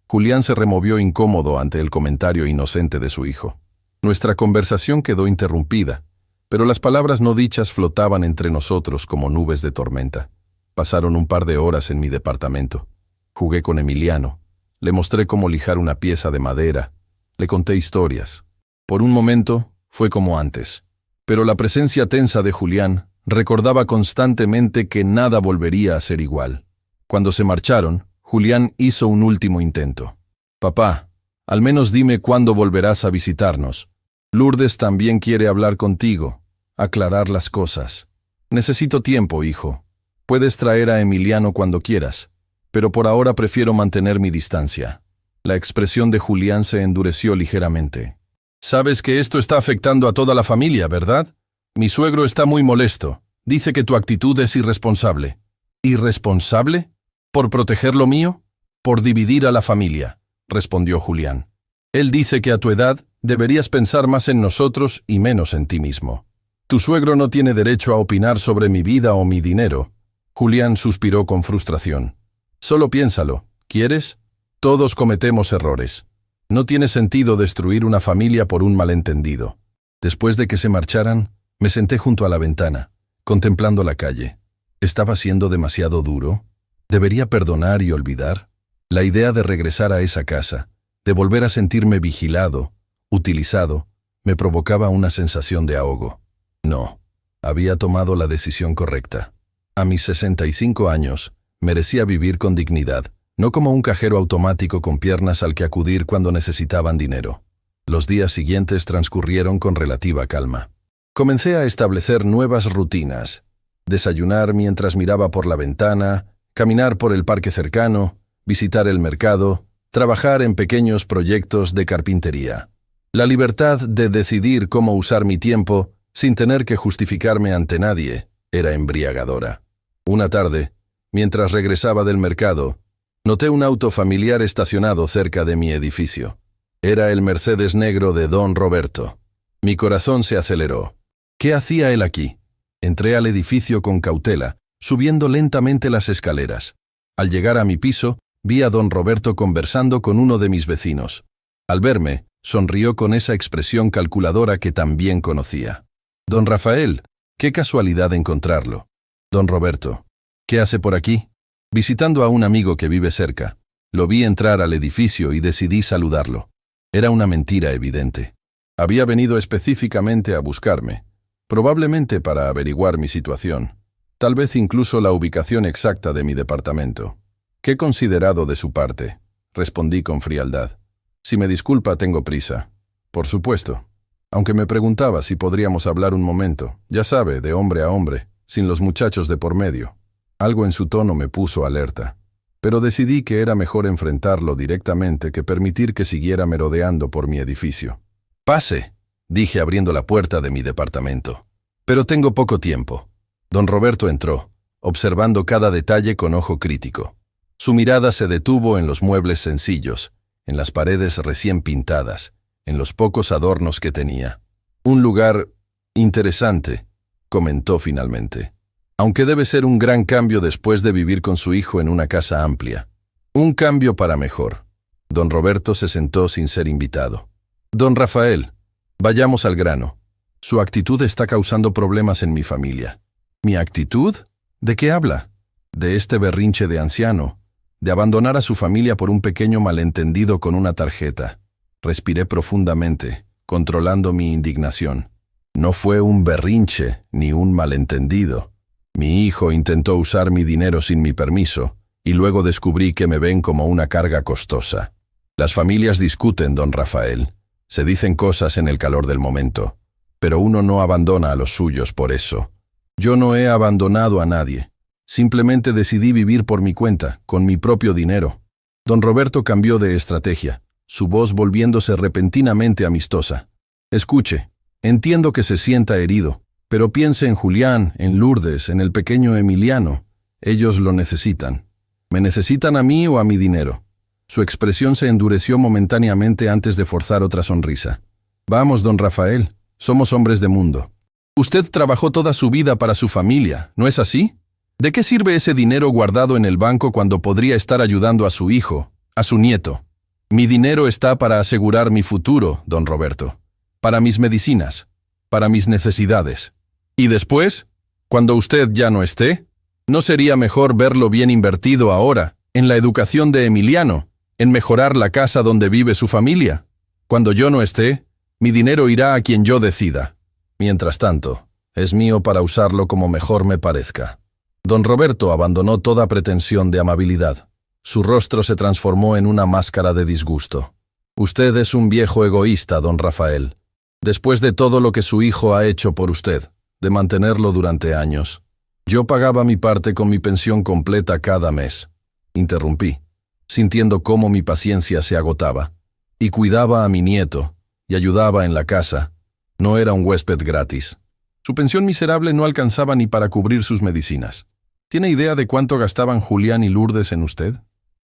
Speaker 1: Julián se removió incómodo ante el comentario inocente de su hijo. Nuestra conversación quedó interrumpida, pero las palabras no dichas flotaban entre nosotros como nubes de tormenta. Pasaron un par de horas en mi departamento. Jugué con Emiliano. Le mostré cómo lijar una pieza de madera. Le conté historias. Por un momento, fue como antes. Pero la presencia tensa de Julián recordaba constantemente que nada volvería a ser igual. Cuando se marcharon, Julián hizo un último intento. Papá, al menos dime cuándo volverás a visitarnos. Lourdes también quiere hablar contigo, aclarar las cosas. Necesito tiempo, hijo. Puedes traer a Emiliano cuando quieras, pero por ahora prefiero mantener mi distancia. La expresión de Julián se endureció ligeramente. Sabes que esto está afectando a toda la familia, ¿verdad? Mi suegro está muy molesto. Dice que tu actitud es irresponsable. ¿Irresponsable? ¿Por proteger lo mío? Por dividir a la familia, respondió Julián. Él dice que a tu edad deberías pensar más en nosotros y menos en ti mismo. Tu suegro no tiene derecho a opinar sobre mi vida o mi dinero. Julián suspiró con frustración. Solo piénsalo, ¿quieres? Todos cometemos errores. No tiene sentido destruir una familia por un malentendido. Después de que se marcharan, me senté junto a la ventana, contemplando la calle. ¿Estaba siendo demasiado duro? ¿Debería perdonar y olvidar? La idea de regresar a esa casa, de volver a sentirme vigilado, utilizado, me provocaba una sensación de ahogo. No, había tomado la decisión correcta. A mis 65 años, merecía vivir con dignidad, no como un cajero automático con piernas al que acudir cuando necesitaban dinero. Los días siguientes transcurrieron con relativa calma. Comencé a establecer nuevas rutinas. Desayunar mientras miraba por la ventana, caminar por el parque cercano, visitar el mercado, trabajar en pequeños proyectos de carpintería. La libertad de decidir cómo usar mi tiempo, sin tener que justificarme ante nadie, era embriagadora. Una tarde, mientras regresaba del mercado, noté un auto familiar estacionado cerca de mi edificio. Era el Mercedes negro de don Roberto. Mi corazón se aceleró. ¿Qué hacía él aquí? Entré al edificio con cautela, subiendo lentamente las escaleras. Al llegar a mi piso, vi a don Roberto conversando con uno de mis vecinos. Al verme, sonrió con esa expresión calculadora que también conocía. Don Rafael, qué casualidad encontrarlo. Don Roberto, ¿qué hace por aquí? Visitando a un amigo que vive cerca. Lo vi entrar al edificio y decidí saludarlo. Era una mentira evidente. Había venido específicamente a buscarme, probablemente para averiguar mi situación, tal vez incluso la ubicación exacta de mi departamento. «Qué considerado de su parte», respondí con frialdad. «Si me disculpa, tengo prisa». «Por supuesto». Aunque me preguntaba si podríamos hablar un momento, ya sabe, de hombre a hombre, sin los muchachos de por medio. Algo en su tono me puso alerta. Pero decidí que era mejor enfrentarlo directamente que permitir que siguiera merodeando por mi edificio. «Pase», dije abriendo la puerta de mi departamento. «Pero tengo poco tiempo». Don Roberto entró, observando cada detalle con ojo crítico. Su mirada se detuvo en los muebles sencillos, en las paredes recién pintadas, en los pocos adornos que tenía. «Un lugar interesante», comentó finalmente. «Aunque debe ser un gran cambio después de vivir con su hijo en una casa amplia. Un cambio para mejor». Don Roberto se sentó sin ser invitado. «Don Rafael, vayamos al grano. Su actitud está causando problemas en mi familia». «¿Mi actitud? ¿De qué habla?» «De este berrinche de anciano, de abandonar a su familia por un pequeño malentendido con una tarjeta». Respiré profundamente, controlando mi indignación. No fue un berrinche ni un malentendido. Mi hijo intentó usar mi dinero sin mi permiso, y luego descubrí que me ven como una carga costosa. Las familias discuten, don Rafael. Se dicen cosas en el calor del momento, pero uno no abandona a los suyos por eso. Yo no he abandonado a nadie. Simplemente decidí vivir por mi cuenta, con mi propio dinero. Don Roberto cambió de estrategia, su voz volviéndose repentinamente amistosa. «Escuche, entiendo que se sienta herido, pero piense en Julián, en Lourdes, en el pequeño Emiliano. Ellos lo necesitan. ¿Me necesitan a mí o a mi dinero? Su expresión se endureció momentáneamente antes de forzar otra sonrisa. Vamos, don Rafael, somos hombres de mundo. Usted trabajó toda su vida para su familia, ¿no es así? ¿De qué sirve ese dinero guardado en el banco cuando podría estar ayudando a su hijo, a su nieto? Mi dinero está para asegurar mi futuro, don Roberto. Para mis medicinas, para mis necesidades. ¿Y después? Cuando usted ya no esté, ¿no sería mejor verlo bien invertido ahora, en la educación de Emiliano, en mejorar la casa donde vive su familia? Cuando yo no esté, mi dinero irá a quien yo decida. Mientras tanto, es mío para usarlo como mejor me parezca. Don Roberto abandonó toda pretensión de amabilidad. Su rostro se transformó en una máscara de disgusto. Usted es un viejo egoísta, don Rafael. Después de todo lo que su hijo ha hecho por usted, de mantenerlo durante años. Yo pagaba mi parte con mi pensión completa cada mes. Interrumpí, sintiendo cómo mi paciencia se agotaba. Y cuidaba a mi nieto, y ayudaba en la casa. No era un huésped gratis. Su pensión miserable no alcanzaba ni para cubrir sus medicinas. ¿Tiene idea de cuánto gastaban Julián y Lourdes en usted?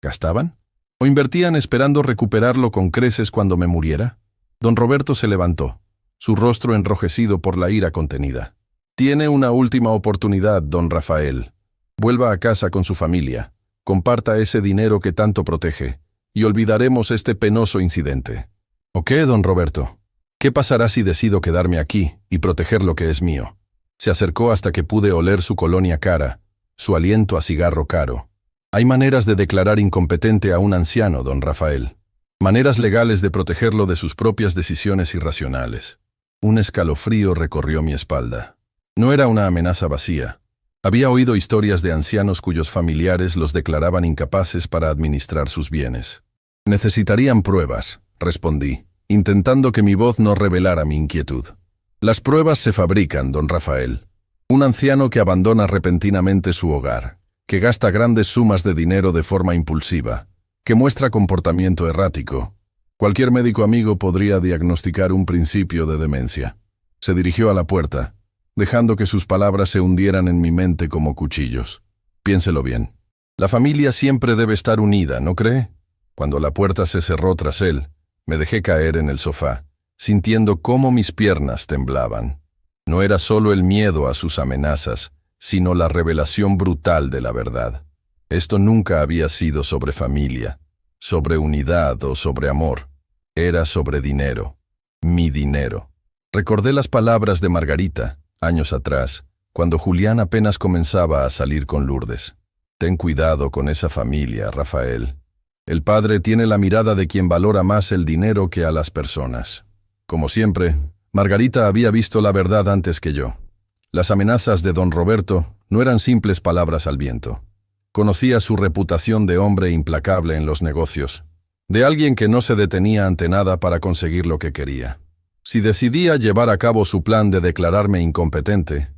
Speaker 1: ¿Gastaban? ¿O invertían esperando recuperarlo con creces cuando me muriera? Don Roberto se levantó, su rostro enrojecido por la ira contenida. Tiene una última oportunidad, don Rafael. Vuelva a casa con su familia, comparta ese dinero que tanto protege, y olvidaremos este penoso incidente. ¿O qué, don Roberto? ¿Qué pasará si decido quedarme aquí y proteger lo que es mío? Se acercó hasta que pude oler su colonia cara, su aliento a cigarro caro. Hay maneras de declarar incompetente a un anciano, don Rafael. Maneras legales de protegerlo de sus propias decisiones irracionales. Un escalofrío recorrió mi espalda. No era una amenaza vacía. Había oído historias de ancianos cuyos familiares los declaraban incapaces para administrar sus bienes. Necesitarían pruebas, respondí, intentando que mi voz no revelara mi inquietud. Las pruebas se fabrican, don Rafael. Un anciano que abandona repentinamente su hogar, que gasta grandes sumas de dinero de forma impulsiva, que muestra comportamiento errático. Cualquier médico amigo podría diagnosticar un principio de demencia. Se dirigió a la puerta, dejando que sus palabras se hundieran en mi mente como cuchillos. Piénselo bien. La familia siempre debe estar unida, ¿no cree? Cuando la puerta se cerró tras él, me dejé caer en el sofá, sintiendo cómo mis piernas temblaban. No era solo el miedo a sus amenazas, sino la revelación brutal de la verdad. Esto nunca había sido sobre familia, sobre unidad o sobre amor. Era sobre dinero. Mi dinero. Recordé las palabras de Margarita, años atrás, cuando Julián apenas comenzaba a salir con Lourdes. Ten cuidado con esa familia, Rafael. El padre tiene la mirada de quien valora más el dinero que a las personas. Como siempre, Margarita había visto la verdad antes que yo. Las amenazas de don Roberto no eran simples palabras al viento. Conocía su reputación de hombre implacable en los negocios, de alguien que no se detenía ante nada para conseguir lo que quería. Si decidía llevar a cabo su plan de declararme incompetente,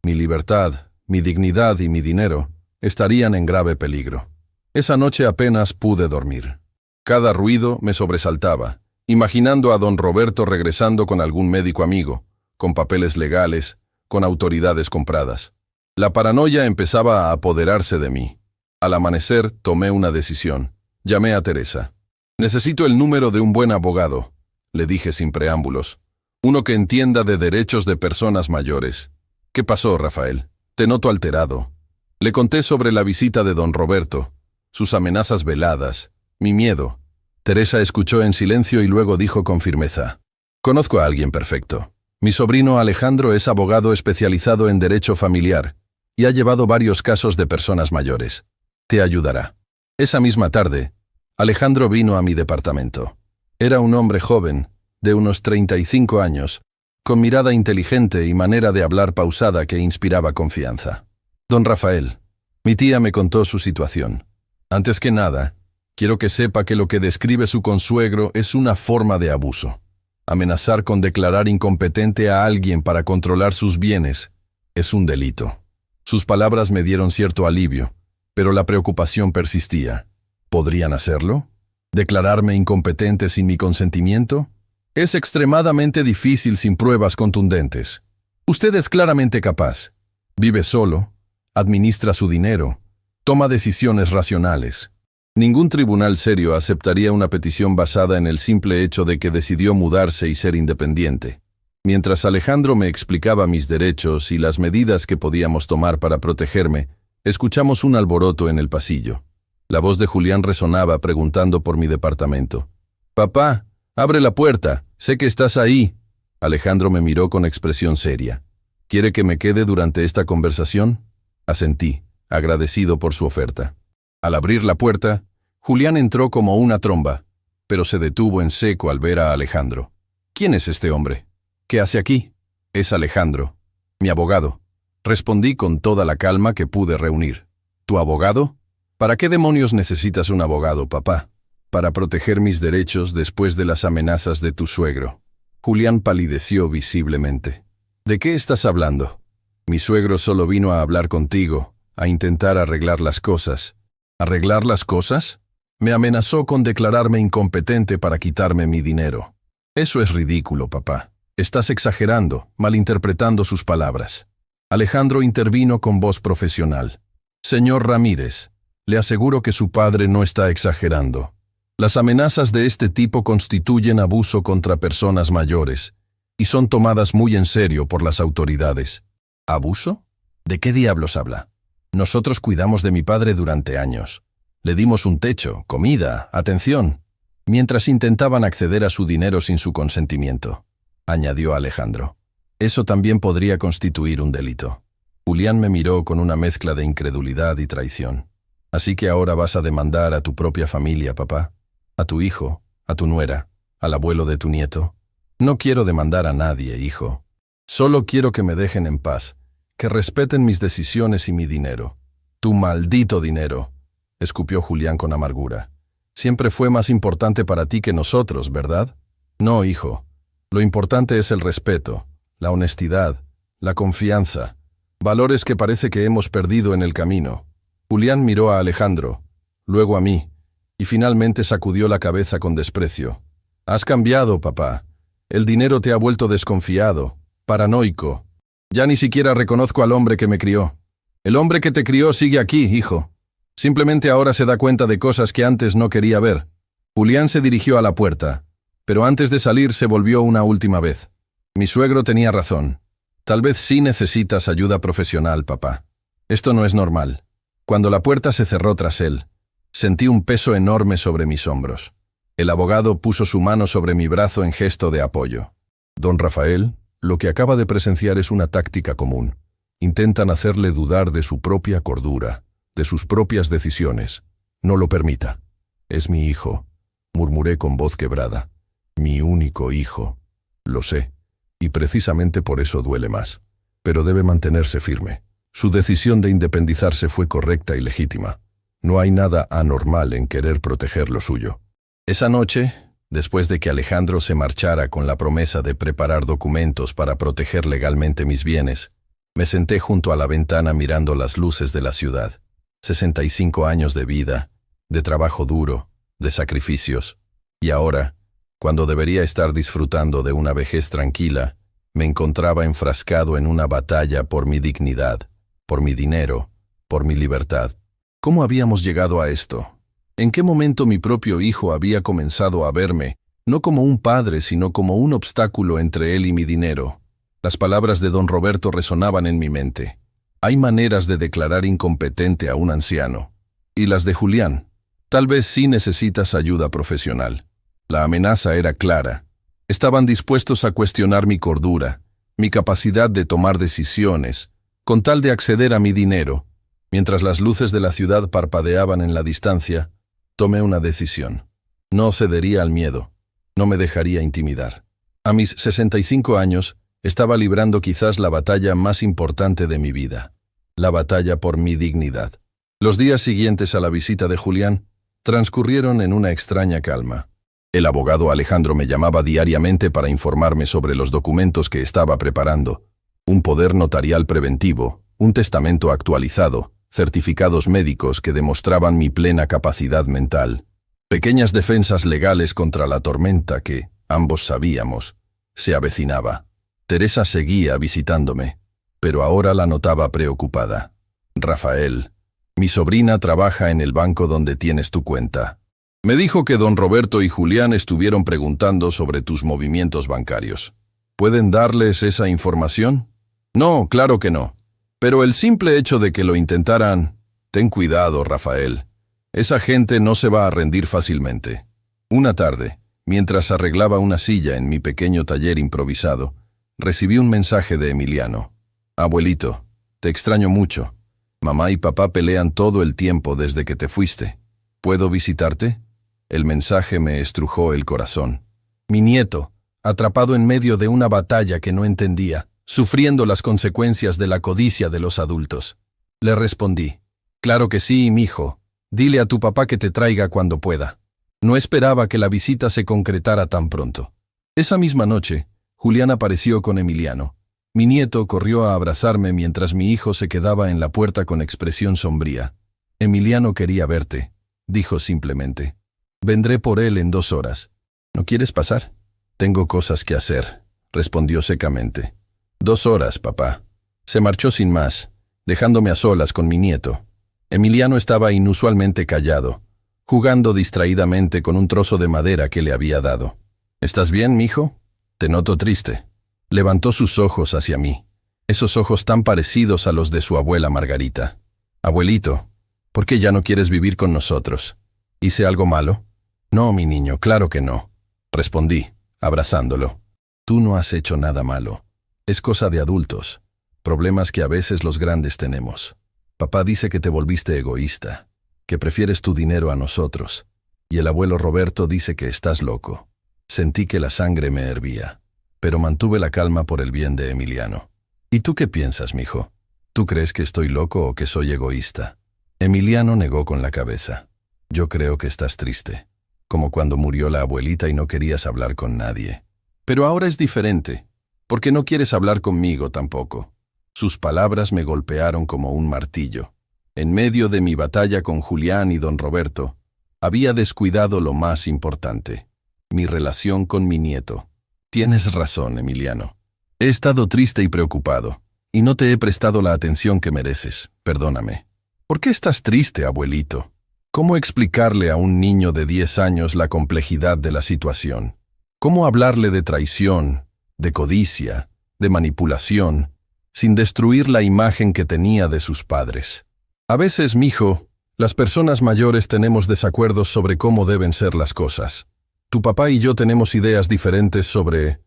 Speaker 1: mi libertad, mi dignidad y mi dinero estarían en grave peligro. Esa noche apenas pude dormir. Cada ruido me sobresaltaba, imaginando a don Roberto regresando con algún médico amigo, con papeles legales, con autoridades compradas. La paranoia empezaba a apoderarse de mí. Al amanecer tomé una decisión. Llamé a Teresa. Necesito el número de un buen abogado, le dije sin preámbulos. Uno que entienda de derechos de personas mayores. ¿Qué pasó, Rafael? Te noto alterado. Le conté sobre la visita de don Roberto, sus amenazas veladas, mi miedo. Teresa escuchó en silencio y luego dijo con firmeza. Conozco a alguien perfecto. Mi sobrino Alejandro es abogado especializado en derecho familiar y ha llevado varios casos de personas mayores. Te ayudará. Esa misma tarde, Alejandro vino a mi departamento. Era un hombre joven, de unos 35 años, con mirada inteligente y manera de hablar pausada que inspiraba confianza. Don Rafael, mi tía me contó su situación. Antes que nada, quiero que sepa que lo que describe su consuegro es una forma de abuso. Amenazar con declarar incompetente a alguien para controlar sus bienes es un delito. Sus palabras me dieron cierto alivio, pero la preocupación persistía. ¿Podrían hacerlo? ¿Declararme incompetente sin mi consentimiento? Es extremadamente difícil sin pruebas contundentes. Usted es claramente capaz. Vive solo, administra su dinero, Toma decisiones racionales. Ningún tribunal serio aceptaría una petición basada en el simple hecho de que decidió mudarse y ser independiente. Mientras Alejandro me explicaba mis derechos y las medidas que podíamos tomar para protegerme, escuchamos un alboroto en el pasillo. La voz de Julián resonaba preguntando por mi departamento. «Papá, abre la puerta, sé que estás ahí». Alejandro me miró con expresión seria. «¿Quiere que me quede durante esta conversación?» Asentí, agradecido por su oferta. Al abrir la puerta, Julián entró como una tromba, pero se detuvo en seco al ver a Alejandro. «¿Quién es este hombre? ¿Qué hace aquí?» «Es Alejandro, mi abogado», respondí con toda la calma que pude reunir. «¿Tu abogado? ¿Para qué demonios necesitas un abogado, papá?» «Para proteger mis derechos después de las amenazas de tu suegro». Julián palideció visiblemente. «¿De qué estás hablando?» «Mi suegro solo vino a hablar contigo, a intentar arreglar las cosas». ¿Arreglar las cosas? Me amenazó con declararme incompetente para quitarme mi dinero. Eso es ridículo, papá. Estás exagerando, malinterpretando sus palabras. Alejandro intervino con voz profesional. Señor Ramírez, le aseguro que su padre no está exagerando. Las amenazas de este tipo constituyen abuso contra personas mayores y son tomadas muy en serio por las autoridades. ¿Abuso? ¿De qué diablos habla? Nosotros cuidamos de mi padre durante años. Le dimos un techo, comida, atención, mientras intentaban acceder a su dinero sin su consentimiento, añadió Alejandro. Eso también podría constituir un delito. Julián me miró con una mezcla de incredulidad y traición. Así que ahora vas a demandar a tu propia familia, papá, a tu hijo, a tu nuera, al abuelo de tu nieto. No quiero demandar a nadie, hijo. Solo quiero que me dejen en paz, que respeten mis decisiones y mi dinero. Tu maldito dinero, escupió Julián con amargura. Siempre fue más importante para ti que nosotros, ¿verdad? No, hijo. Lo importante es el respeto, la honestidad, la confianza, valores que parece que hemos perdido en el camino. Julián miró a Alejandro, luego a mí, y finalmente sacudió la cabeza con desprecio. Has cambiado, papá. El dinero te ha vuelto desconfiado, paranoico. Ya ni siquiera reconozco al hombre que me crió. El hombre que te crió sigue aquí, hijo. Simplemente ahora se da cuenta de cosas que antes no quería ver. Julián se dirigió a la puerta, pero antes de salir se volvió una última vez. Mi suegro tenía razón. Tal vez sí necesitas ayuda profesional, papá. Esto no es normal. Cuando la puerta se cerró tras él, sentí un peso enorme sobre mis hombros. El abogado puso su mano sobre mi brazo en gesto de apoyo. Don Rafael, lo que acaba de presenciar es una táctica común. Intentan hacerle dudar de su propia cordura, de sus propias decisiones. No lo permita. Es mi hijo, murmuré con voz quebrada. Mi único hijo. Lo sé, y precisamente por eso duele más. Pero debe mantenerse firme. Su decisión de independizarse fue correcta y legítima. No hay nada anormal en querer proteger lo suyo. Esa noche, después de que Alejandro se marchara con la promesa de preparar documentos para proteger legalmente mis bienes, me senté junto a la ventana mirando las luces de la ciudad. 65 años de vida, de trabajo duro, de sacrificios. Y ahora, cuando debería estar disfrutando de una vejez tranquila, me encontraba enfrascado en una batalla por mi dignidad, por mi dinero, por mi libertad. ¿Cómo habíamos llegado a esto? ¿En qué momento mi propio hijo había comenzado a verme, no como un padre, sino como un obstáculo entre él y mi dinero? Las palabras de don Roberto resonaban en mi mente. Hay maneras de declarar incompetente a un anciano. Y las de Julián. Tal vez sí necesitas ayuda profesional. La amenaza era clara. Estaban dispuestos a cuestionar mi cordura, mi capacidad de tomar decisiones, con tal de acceder a mi dinero. Mientras las luces de la ciudad parpadeaban en la distancia, tomé una decisión. No cedería al miedo. No me dejaría intimidar. A mis 65 años, estaba librando quizás la batalla más importante de mi vida. La batalla por mi dignidad. Los días siguientes a la visita de Julián transcurrieron en una extraña calma. El abogado Alejandro me llamaba diariamente para informarme sobre los documentos que estaba preparando. Un poder notarial preventivo, un testamento actualizado, certificados médicos que demostraban mi plena capacidad mental. Pequeñas defensas legales contra la tormenta que, ambos sabíamos, se avecinaba. Teresa seguía visitándome, pero ahora la notaba preocupada. Rafael, Mi sobrina trabaja en el banco donde tienes tu cuenta. Me dijo que don Roberto y Julián estuvieron preguntando sobre tus movimientos bancarios. ¿Pueden darles esa información? No, claro que no. Pero el simple hecho de que lo intentaran... Ten cuidado, Rafael. Esa gente no se va a rendir fácilmente. Una tarde, mientras arreglaba una silla en mi pequeño taller improvisado, recibí un mensaje de Emiliano. Abuelito, te extraño mucho. Mamá y papá pelean todo el tiempo desde que te fuiste. ¿Puedo visitarte? El mensaje me estrujó el corazón. Mi nieto, atrapado en medio de una batalla que no entendía, sufriendo las consecuencias de la codicia de los adultos. Le respondí, claro que sí, mijo. Dile a tu papá que te traiga cuando pueda. No esperaba que la visita se concretara tan pronto. Esa misma noche, Julián apareció con Emiliano. Mi nieto corrió a abrazarme mientras mi hijo se quedaba en la puerta con expresión sombría. Emiliano quería verte, dijo simplemente. Vendré por él en 2 horas. ¿No quieres pasar? Tengo cosas que hacer, respondió secamente. 2 horas, papá. Se marchó sin más, dejándome a solas con mi nieto. Emiliano estaba inusualmente callado, jugando distraídamente con un trozo de madera que le había dado. ¿Estás bien, mijo? Te noto triste. Levantó sus ojos hacia mí, esos ojos tan parecidos a los de su abuela Margarita. Abuelito, ¿por qué ya no quieres vivir con nosotros? ¿Hice algo malo? No, mi niño, claro que no, respondí, abrazándolo. Tú no has hecho nada malo. Es cosa de adultos, problemas que a veces los grandes tenemos. Papá dice que te volviste egoísta, que prefieres tu dinero a nosotros, y el abuelo Roberto dice que estás loco. Sentí que la sangre me hervía, pero mantuve la calma por el bien de Emiliano. ¿Y tú qué piensas, mijo? ¿Tú crees que estoy loco o que soy egoísta? Emiliano negó con la cabeza. Yo creo que estás triste, como cuando murió la abuelita y no querías hablar con nadie. Pero ahora es diferente, porque no quieres hablar conmigo tampoco. Sus palabras me golpearon como un martillo. En medio de mi batalla con Julián y don Roberto, había descuidado lo más importante, mi relación con mi nieto. Tienes razón, Emiliano. He estado triste y preocupado, y no te he prestado la atención que mereces. Perdóname. ¿Por qué estás triste, abuelito? ¿Cómo explicarle a un niño de 10 años la complejidad de la situación? ¿Cómo hablarle de traición, de codicia, de manipulación, sin destruir la imagen que tenía de sus padres? A veces, mijo, las personas mayores tenemos desacuerdos sobre cómo deben ser las cosas. Tu papá y yo tenemos ideas diferentes sobre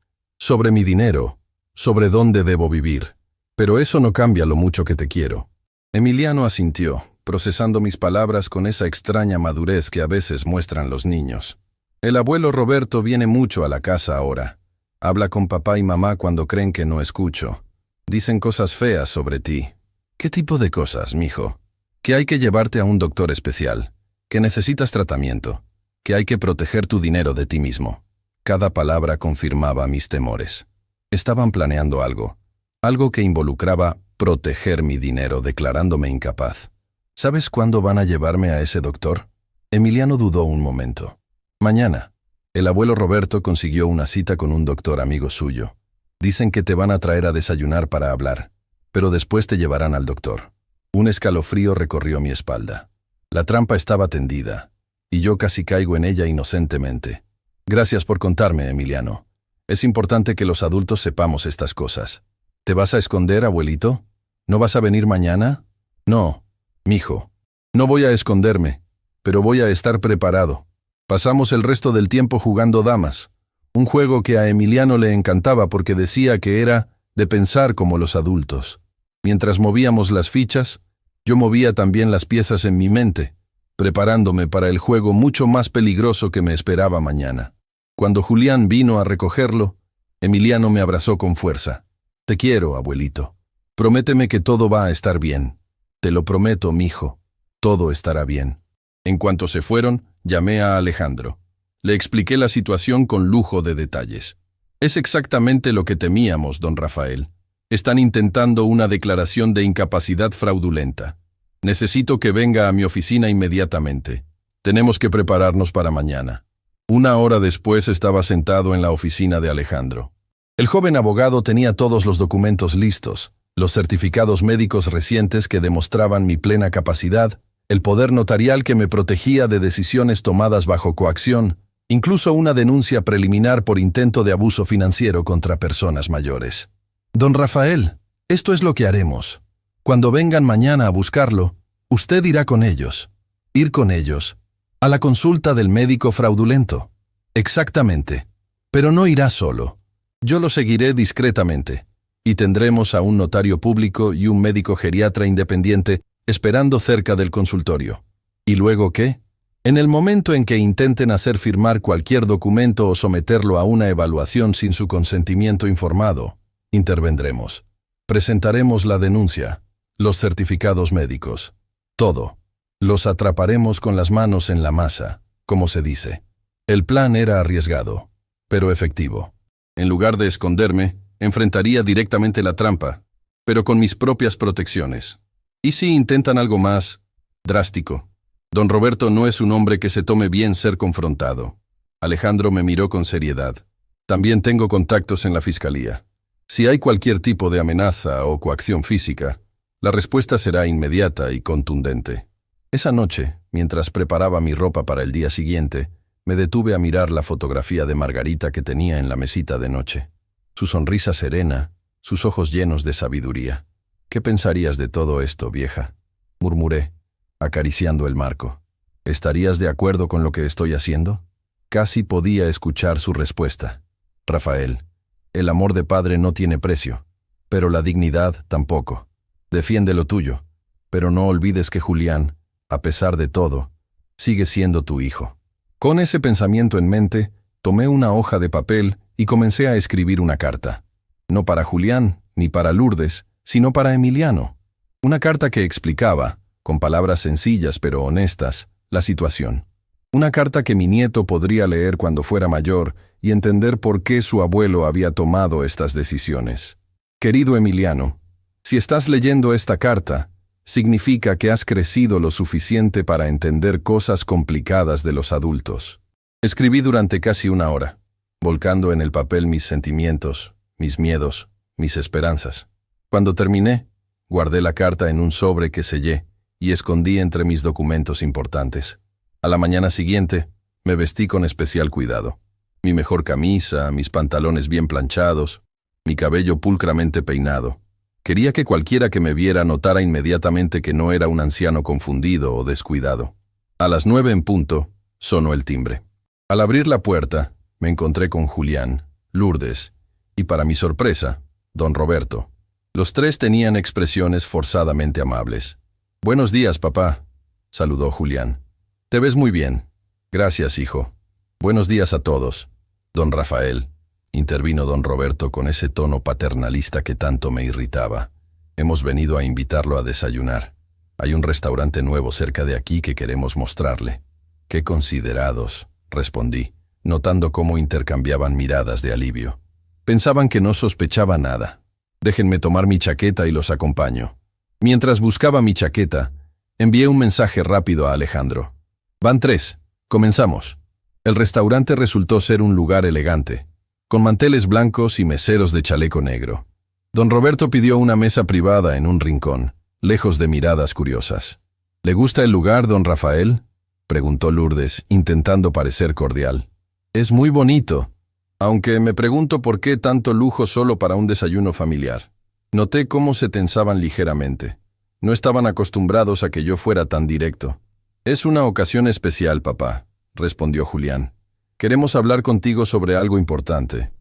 Speaker 1: mi dinero, sobre dónde debo vivir. Pero eso no cambia lo mucho que te quiero. Emiliano asintió, procesando mis palabras con esa extraña madurez que a veces muestran los niños. El abuelo Roberto viene mucho a la casa ahora. Habla con papá y mamá cuando creen que no escucho. Dicen cosas feas sobre ti. ¿Qué tipo de cosas, mijo? Que hay que llevarte a un doctor especial, que necesitas tratamiento, que hay que proteger tu dinero de ti mismo. Cada palabra confirmaba mis temores. Estaban planeando algo que involucraba proteger mi dinero, declarándome incapaz. ¿Sabes cuándo van a llevarme a ese doctor? Emiliano dudó un momento. Mañana. El abuelo Roberto consiguió una cita con un doctor amigo suyo. Dicen que te van a traer a desayunar para hablar, pero después te llevarán al doctor. Un escalofrío recorrió mi espalda. La trampa estaba tendida, y yo casi caigo en ella inocentemente. Gracias por contarme, Emiliano. Es importante que los adultos sepamos estas cosas. ¿Te vas a esconder, abuelito? ¿No vas a venir mañana? No, mijo. No voy a esconderme, pero voy a estar preparado. Pasamos el resto del tiempo jugando damas, un juego que a Emiliano le encantaba porque decía que era de pensar como los adultos. Mientras movíamos las fichas, yo movía también las piezas en mi mente, preparándome para el juego mucho más peligroso que me esperaba mañana. Cuando Julián vino a recogerlo, Emiliano me abrazó con fuerza. Te quiero, abuelito. Prométeme que todo va a estar bien. Te lo prometo, mijo. Todo estará bien. En cuanto se fueron, llamé a Alejandro. Le expliqué la situación con lujo de detalles. Es exactamente lo que temíamos, don Rafael. Están intentando una declaración de incapacidad fraudulenta. Necesito que venga a mi oficina inmediatamente. Tenemos que prepararnos para mañana. 1 hora después estaba sentado en la oficina de Alejandro. El joven abogado tenía todos los documentos listos, los certificados médicos recientes que demostraban mi plena capacidad, el poder notarial que me protegía de decisiones tomadas bajo coacción, incluso una denuncia preliminar por intento de abuso financiero contra personas mayores. Don Rafael, esto es lo que haremos. Cuando vengan mañana a buscarlo, usted irá con ellos. Ir con ellos. A la consulta del médico fraudulento. Exactamente. Pero no irá solo. Yo lo seguiré discretamente. Y tendremos a un notario público y un médico geriatra independiente esperando cerca del consultorio. ¿Y luego qué? En el momento en que intenten hacer firmar cualquier documento o someterlo a una evaluación sin su consentimiento informado, intervendremos. Presentaremos la denuncia, los certificados médicos, todo. Los atraparemos con las manos en la masa, como se dice. El plan era arriesgado, pero efectivo. En lugar de esconderme, enfrentaría directamente la trampa, pero con mis propias protecciones. ¿Y si intentan algo más drástico? Don Roberto no es un hombre que se tome bien ser confrontado. Alejandro me miró con seriedad. También tengo contactos en la fiscalía. Si hay cualquier tipo de amenaza o coacción física, la respuesta será inmediata y contundente. Esa noche, mientras preparaba mi ropa para el día siguiente, me detuve a mirar la fotografía de Margarita que tenía en la mesita de noche. Su sonrisa serena, sus ojos llenos de sabiduría. ¿Qué pensarías de todo esto, vieja?, murmuré, acariciando el marco. ¿Estarías de acuerdo con lo que estoy haciendo? Casi podía escuchar su respuesta. Rafael, el amor de padre no tiene precio, pero la dignidad tampoco. Defiende lo tuyo, pero no olvides que Julián, a pesar de todo, sigue siendo tu hijo. Con ese pensamiento en mente, tomé una hoja de papel y comencé a escribir una carta. No para Julián, ni para Lourdes, sino para Emiliano. Una carta que explicaba, con palabras sencillas pero honestas, la situación. Una carta que mi nieto podría leer cuando fuera mayor y entender por qué su abuelo había tomado estas decisiones. Querido Emiliano, si estás leyendo esta carta, significa que has crecido lo suficiente para entender cosas complicadas de los adultos. Escribí durante casi una hora, volcando en el papel mis sentimientos, mis miedos, mis esperanzas. Cuando terminé, guardé la carta en un sobre que sellé y escondí entre mis documentos importantes. A la mañana siguiente, me vestí con especial cuidado. Mi mejor camisa, mis pantalones bien planchados, mi cabello pulcramente peinado. Quería que cualquiera que me viera notara inmediatamente que no era un anciano confundido o descuidado. A las 9 en punto, sonó el timbre. Al abrir la puerta, me encontré con Julián, Lourdes y, para mi sorpresa, don Roberto. Los tres tenían expresiones forzadamente amables. «Buenos días, papá», saludó Julián. «Te ves muy bien». «Gracias, hijo». «Buenos días a todos». «Don Rafael», intervino don Roberto con ese tono paternalista que tanto me irritaba. «Hemos venido a invitarlo a desayunar. Hay un restaurante nuevo cerca de aquí que queremos mostrarle». «Qué considerados», respondí, notando cómo intercambiaban miradas de alivio. Pensaban que no sospechaba nada. «Déjenme tomar mi chaqueta y los acompaño». Mientras buscaba mi chaqueta, envié un mensaje rápido a Alejandro. «Van 3. Comenzamos». El restaurante resultó ser un lugar elegante, con manteles blancos y meseros de chaleco negro. Don Roberto pidió una mesa privada en un rincón, lejos de miradas curiosas. «¿Le gusta el lugar, don Rafael?», preguntó Lourdes, intentando parecer cordial. «Es muy bonito, aunque me pregunto por qué tanto lujo solo para un desayuno familiar». Noté cómo se tensaban ligeramente. No estaban acostumbrados a que yo fuera tan directo. «Es una ocasión especial, papá», respondió Julián. «Queremos hablar contigo sobre algo importante».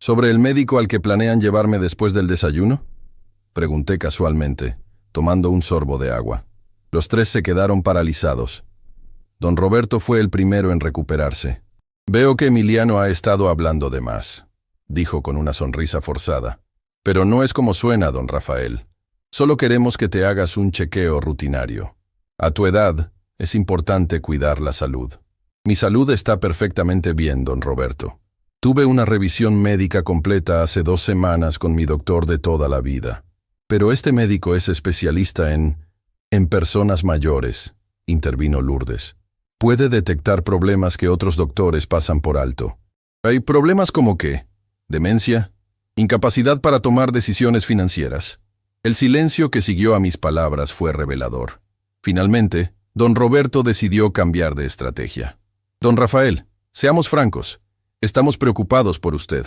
Speaker 1: «¿Sobre el médico al que planean llevarme después del desayuno?», pregunté casualmente, tomando un sorbo de agua. Los tres se quedaron paralizados. Don Roberto fue el primero en recuperarse. «Veo que Emiliano ha estado hablando de más», dijo con una sonrisa forzada. «Pero no es como suena, don Rafael. Solo queremos que te hagas un chequeo rutinario. A tu edad, es importante cuidar la salud». «Mi salud está perfectamente bien, don Roberto. Tuve una revisión médica completa hace 2 semanas con mi doctor de toda la vida. Pero este médico es especialista en personas mayores», intervino Lourdes. «Puede detectar problemas que otros doctores pasan por alto». «¿Hay problemas como qué? ¿Demencia? ¿Incapacidad para tomar decisiones financieras?». El silencio que siguió a mis palabras fue revelador. Finalmente, don Roberto decidió cambiar de estrategia. Don Rafael, seamos francos. Estamos preocupados por usted.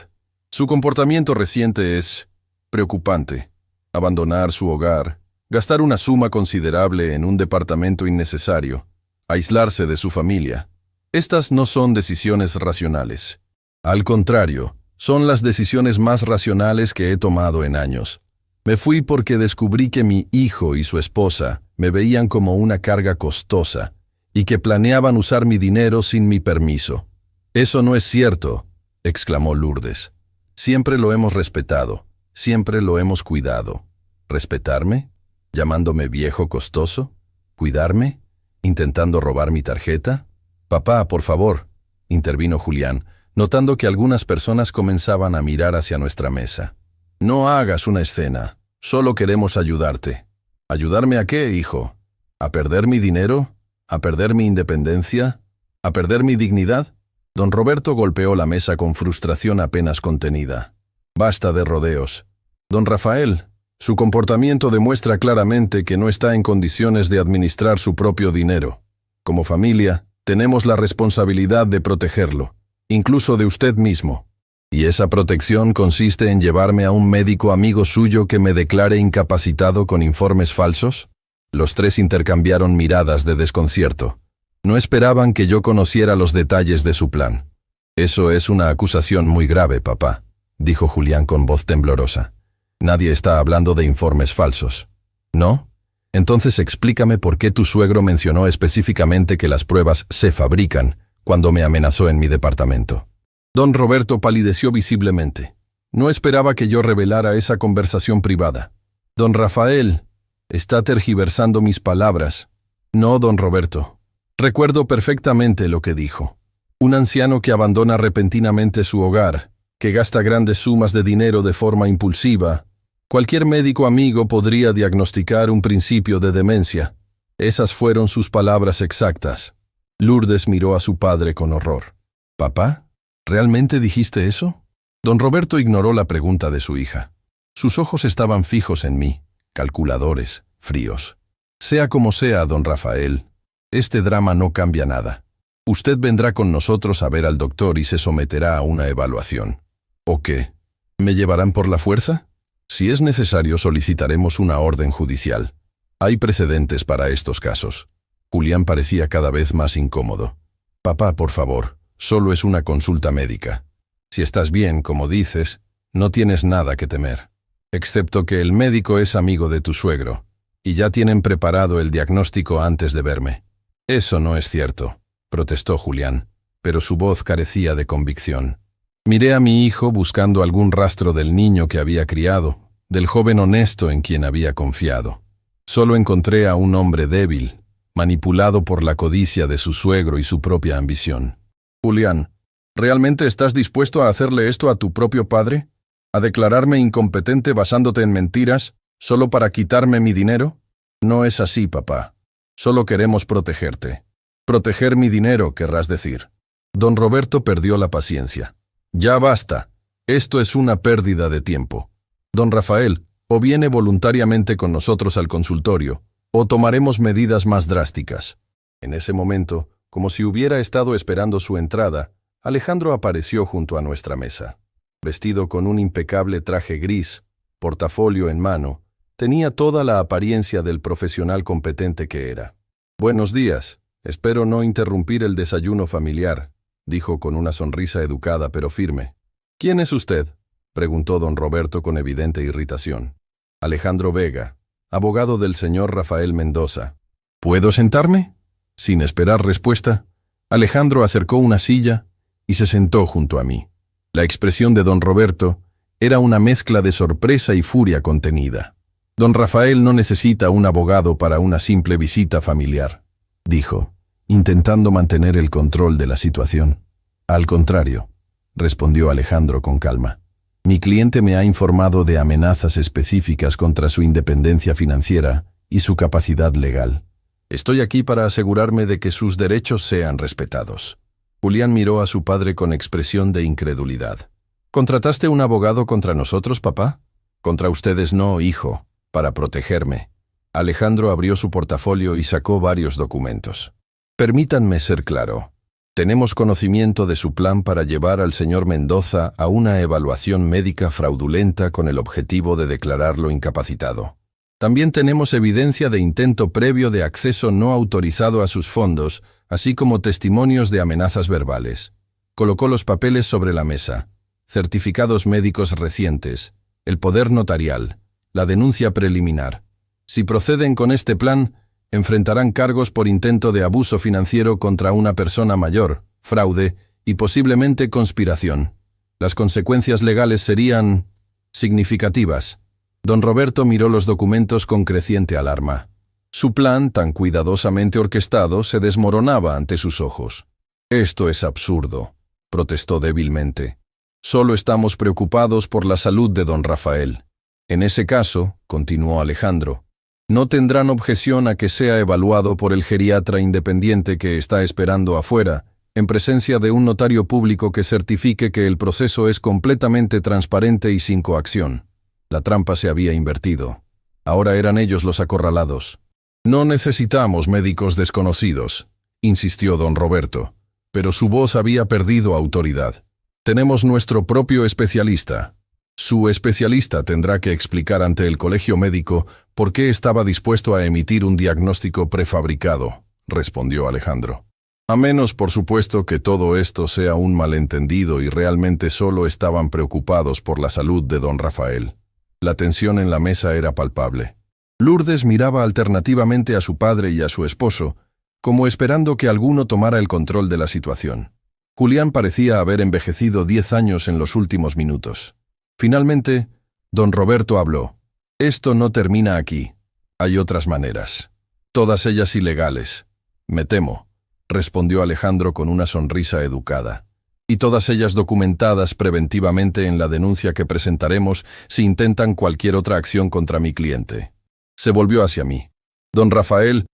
Speaker 1: Su comportamiento reciente es preocupante. Abandonar su hogar, gastar una suma considerable en un departamento innecesario, aislarse de su familia. Estas no son decisiones racionales. Al contrario, son las decisiones más racionales que he tomado en años. Me fui porque descubrí que mi hijo y su esposa me veían como una carga costosa y que planeaban usar mi dinero sin mi permiso. «Eso no es cierto», exclamó Lourdes. «Siempre lo hemos respetado, siempre lo hemos cuidado». ¿Respetarme? ¿Llamándome viejo costoso? ¿Cuidarme? ¿Intentando robar mi tarjeta? «Papá, por favor», intervino Julián, notando que algunas personas comenzaban a mirar hacia nuestra mesa. «No hagas una escena. Solo queremos ayudarte». «¿Ayudarme a qué, hijo? ¿A perder mi dinero? ¿A perder mi independencia? ¿A perder mi dignidad?» Don Roberto golpeó la mesa con frustración apenas contenida. «Basta de rodeos. Don Rafael, su comportamiento demuestra claramente que no está en condiciones de administrar su propio dinero. Como familia, tenemos la responsabilidad de protegerlo, incluso de usted mismo. ¿Y esa protección consiste en llevarme a un médico amigo suyo que me declare incapacitado con informes falsos?» Los tres intercambiaron miradas de desconcierto. No esperaban que yo conociera los detalles de su plan. «Eso es una acusación muy grave, papá», dijo Julián con voz temblorosa. «Nadie está hablando de informes falsos». «¿No? Entonces explícame por qué tu suegro mencionó específicamente que las pruebas se fabrican cuando me amenazó en mi departamento». Don Roberto palideció visiblemente. No esperaba que yo revelara esa conversación privada. «Don Rafael, está tergiversando mis palabras». «No, don Roberto. Recuerdo perfectamente lo que dijo. Un anciano que abandona repentinamente su hogar, que gasta grandes sumas de dinero de forma impulsiva. Cualquier médico amigo podría diagnosticar un principio de demencia». Esas fueron sus palabras exactas. Lourdes miró a su padre con horror. «¿Papá? ¿Realmente dijiste eso?» Don Roberto ignoró la pregunta de su hija. Sus ojos estaban fijos en mí, calculadores, fríos. «Sea como sea, don Rafael, este drama no cambia nada. Usted vendrá con nosotros a ver al doctor y se someterá a una evaluación». «¿O qué? ¿Me llevarán por la fuerza?» «Si es necesario, solicitaremos una orden judicial. Hay precedentes para estos casos». Julián parecía cada vez más incómodo. «Papá, por favor, solo es una consulta médica. Si estás bien, como dices, no tienes nada que temer. Excepto que el médico es amigo de tu suegro, y ya tienen preparado el diagnóstico antes de verme». «Eso no es cierto», protestó Julián, pero su voz carecía de convicción. Miré a mi hijo buscando algún rastro del niño que había criado, del joven honesto en quien había confiado. Solo encontré a un hombre débil, manipulado por la codicia de su suegro y su propia ambición. «Julián, ¿realmente estás dispuesto a hacerle esto a tu propio padre? ¿A declararme incompetente basándote en mentiras, solo para quitarme mi dinero?» «No es así, papá. Solo queremos protegerte». «Proteger mi dinero, querrás decir». Don Roberto perdió la paciencia. «Ya basta. Esto es una pérdida de tiempo. Don Rafael, o viene voluntariamente con nosotros al consultorio, o tomaremos medidas más drásticas». En ese momento, como si hubiera estado esperando su entrada, Alejandro apareció junto a nuestra mesa. Vestido con un impecable traje gris, portafolio en mano, tenía toda la apariencia del profesional competente que era. «Buenos días. Espero no interrumpir el desayuno familiar», dijo con una sonrisa educada pero firme. «¿Quién es usted?», preguntó don Roberto con evidente irritación. «Alejandro Vega, abogado del señor Rafael Mendoza». «¿Puedo sentarme?». Sin esperar respuesta, Alejandro acercó una silla y se sentó junto a mí. La expresión de don Roberto era una mezcla de sorpresa y furia contenida. «Don Rafael no necesita un abogado para una simple visita familiar», dijo, intentando mantener el control de la situación. «Al contrario», respondió Alejandro con calma. «Mi cliente me ha informado de amenazas específicas contra su independencia financiera y su capacidad legal. Estoy aquí para asegurarme de que sus derechos sean respetados». Julián miró a su padre con expresión de incredulidad. «¿Contrataste un abogado contra nosotros, papá?». «Contra ustedes no, hijo. Para protegerme. Alejandro abrió su portafolio y sacó varios documentos. Permítanme ser claro. Tenemos conocimiento de su plan para llevar al señor Mendoza a una evaluación médica fraudulenta con el objetivo de declararlo incapacitado. También tenemos evidencia de intento previo de acceso no autorizado a sus fondos, así como testimonios de amenazas verbales. Colocó los papeles sobre la mesa, certificados médicos recientes, el poder notarial, la denuncia preliminar. Si proceden con este plan, enfrentarán cargos por intento de abuso financiero contra una persona mayor, fraude y posiblemente conspiración. Las consecuencias legales serían significativas. Don Roberto miró los documentos con creciente alarma. Su plan, tan cuidadosamente orquestado, se desmoronaba ante sus ojos. «Esto es absurdo», protestó débilmente. «Solo estamos preocupados por la salud de don Rafael. En ese caso», continuó Alejandro, «no tendrán objeción a que sea evaluado por el geriatra independiente que está esperando afuera, en presencia de un notario público que certifique que el proceso es completamente transparente y sin coacción». La trampa se había invertido. Ahora eran ellos los acorralados. «No necesitamos médicos desconocidos», insistió don Roberto, pero su voz había perdido autoridad. «Tenemos nuestro propio especialista. Su especialista tendrá que explicar ante el colegio médico por qué estaba dispuesto a emitir un diagnóstico prefabricado», respondió Alejandro. «A menos, por supuesto, que todo esto sea un malentendido y realmente solo estaban preocupados por la salud de don Rafael». La tensión en la mesa era palpable. Lourdes miraba alternativamente a su padre y a su esposo, como esperando que alguno tomara el control de la situación. Julián parecía haber envejecido 10 años en los últimos minutos. Finalmente, don Roberto habló. «Esto no termina aquí. Hay otras maneras. Todas ellas ilegales. Me temo», respondió Alejandro con una sonrisa educada. «Y todas ellas documentadas preventivamente en la denuncia que presentaremos si intentan cualquier otra acción contra mi cliente». Se volvió hacia mí. «Don Rafael,